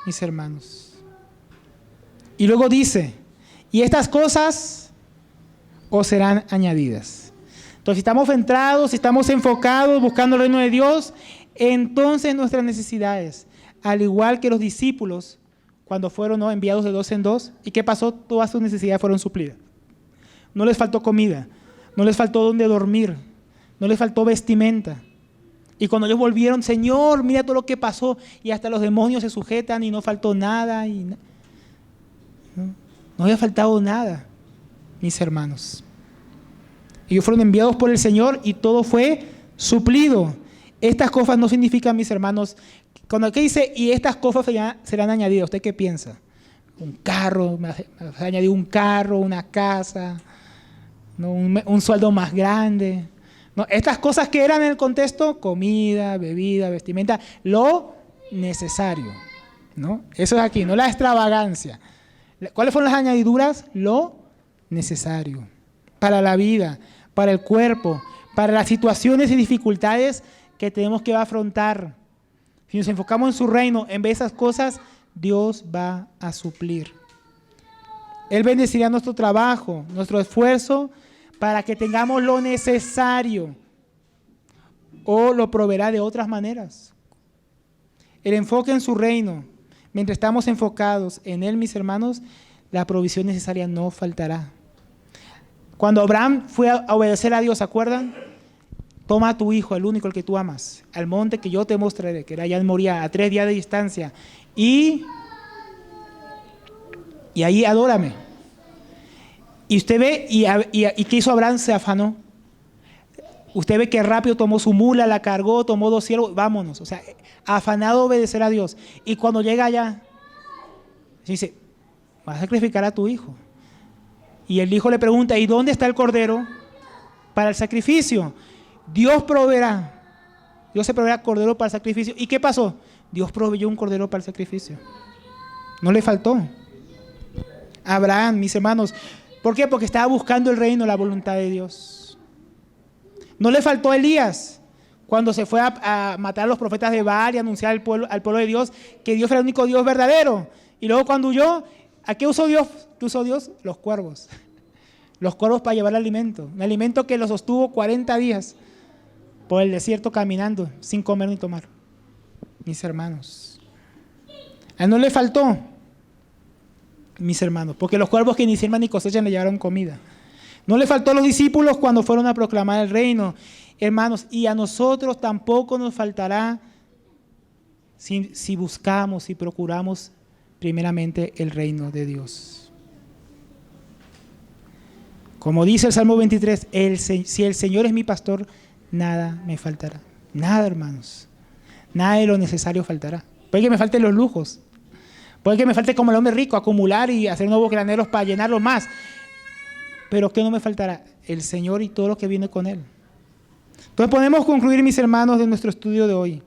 mis hermanos. Y luego dice, y estas cosas os serán añadidas. Entonces, si estamos centrados, si estamos enfocados, buscando el reino de Dios, entonces nuestras necesidades, al igual que los discípulos, cuando fueron enviados de 2 en 2, ¿y qué pasó? Todas sus necesidades fueron suplidas. No les faltó comida, no les faltó donde dormir, no les faltó vestimenta. Y cuando ellos volvieron, Señor, mira todo lo que pasó, y hasta los demonios se sujetan y no faltó nada. No había faltado nada, mis hermanos. Ellos fueron enviados por el Señor y todo fue suplido. Estas cosas no significan, mis hermanos, cuando aquí dice, y estas cosas serán añadidas, ¿usted qué piensa? Un carro, me ha añadido un carro, una casa, ¿no? un sueldo más grande. No, estas cosas que eran en el contexto, comida, bebida, vestimenta, lo necesario, ¿no? Eso es aquí, no la extravagancia. ¿Cuáles fueron las añadiduras? Lo necesario para la vida, para el cuerpo, para las situaciones y dificultades que tenemos que afrontar. Si nos enfocamos en su reino, en vez de esas cosas, Dios va a suplir. Él bendecirá nuestro trabajo, nuestro esfuerzo, para que tengamos lo necesario, o lo proveerá de otras maneras. El enfoque en su reino, mientras estamos enfocados en Él, mis hermanos, la provisión necesaria no faltará. Cuando Abraham fue a obedecer a Dios, ¿se acuerdan? Toma a tu hijo, el único, el que tú amas, al monte que yo te mostraré, que era allá en Moría, a 3 días de distancia, y ahí adórame. Y usted ve, y ¿qué hizo Abraham? Se afanó. Usted ve que rápido tomó su mula, la cargó, tomó 2 siervos, vámonos. O sea, afanado a obedecer a Dios. Y cuando llega allá, dice, vas a sacrificar a tu hijo. Y el hijo le pregunta, ¿y dónde está el cordero para el sacrificio? Dios proveerá. Dios se proveerá cordero para el sacrificio. ¿Y qué pasó? Dios proveyó un cordero para el sacrificio. No le faltó. Abraham, mis hermanos, ¿por qué? Porque estaba buscando el reino, la voluntad de Dios. No le faltó a Elías cuando se fue a matar a los profetas de Baal y anunciar al pueblo de Dios que Dios era el único Dios verdadero. Y luego cuando huyó, ¿a qué usó Dios? ¿Qué usó Dios? Los cuervos. Los cuervos para llevar alimento. Un alimento que los sostuvo 40 días por el desierto caminando sin comer ni tomar. Mis hermanos. A él no le faltó. Mis hermanos, porque los cuervos que ni siembran ni cosechan le llevaron comida. No le faltó a los discípulos cuando fueron a proclamar el reino, hermanos, y a nosotros tampoco nos faltará si buscamos y procuramos primeramente el reino de Dios. Como dice el Salmo 23, si el Señor es mi pastor, nada me faltará. Nada, hermanos. Nada de lo necesario faltará. Puede que me falten los lujos. Puede que me falte como el hombre rico, acumular y hacer nuevos graneros para llenarlos más. Pero ¿qué no me faltará? El Señor y todo lo que viene con Él. Entonces podemos concluir, mis hermanos, de nuestro estudio de hoy.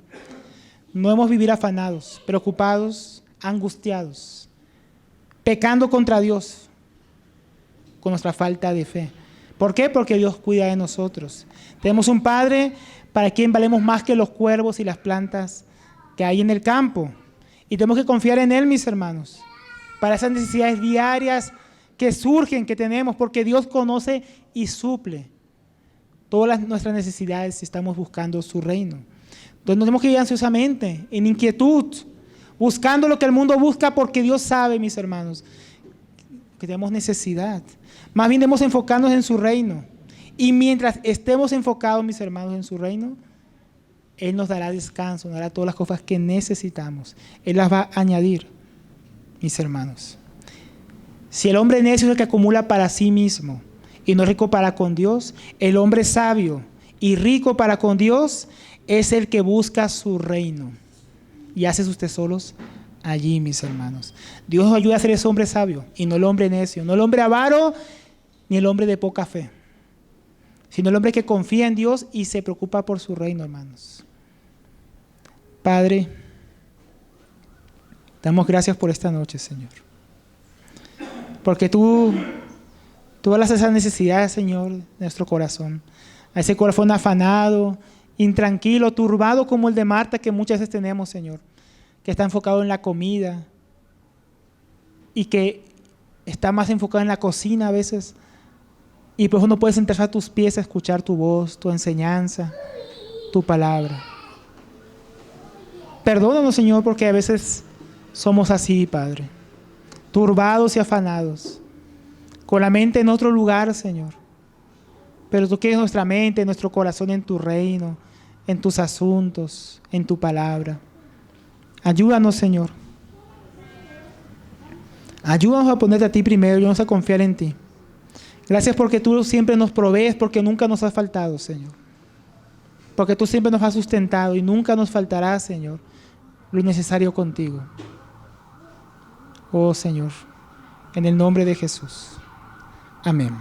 No debemos vivir afanados, preocupados, angustiados, pecando contra Dios con nuestra falta de fe. ¿Por qué? Porque Dios cuida de nosotros. Tenemos un Padre para quien valemos más que los cuervos y las plantas que hay en el campo. Y tenemos que confiar en Él, mis hermanos, para esas necesidades diarias que surgen, que tenemos, porque Dios conoce y suple todas nuestras necesidades si estamos buscando su reino. Entonces no tenemos que ir ansiosamente, en inquietud, buscando lo que el mundo busca, porque Dios sabe, mis hermanos, que tenemos necesidad. Más bien debemos enfocarnos en su reino. Y mientras estemos enfocados, mis hermanos, en su reino, Él nos dará descanso, nos dará todas las cosas que necesitamos. Él las va a añadir, mis hermanos. Si el hombre necio es el que acumula para sí mismo y no es rico para con Dios, el hombre sabio y rico para con Dios es el que busca su reino y hace sus tesoros allí, mis hermanos. Dios nos ayuda a ser ese hombre sabio y no el hombre necio, no el hombre avaro ni el hombre de poca fe, sino el hombre que confía en Dios y se preocupa por su reino, hermanos. Padre, damos gracias por esta noche, Señor, porque tú hablas de esas necesidades, Señor, de nuestro corazón, a ese corazón afanado, intranquilo, turbado como el de Marta que muchas veces tenemos, Señor, que está enfocado en la comida y que está más enfocado en la cocina a veces, y por eso no puedes sentarse a tus pies a escuchar tu voz, tu enseñanza, tu palabra. Perdónanos, Señor, porque a veces somos así, Padre, turbados y afanados, con la mente en otro lugar, Señor. Pero tú quieres nuestra mente, nuestro corazón en tu reino, en tus asuntos, en tu palabra. Ayúdanos, Señor. Ayúdanos a ponerte a ti primero, ayúdanos a confiar en ti. Gracias porque tú siempre nos provees, porque nunca nos has faltado, Señor. Porque tú siempre nos has sustentado y nunca nos faltará, Señor, lo necesario contigo. Oh, Señor, en el nombre de Jesús. Amén.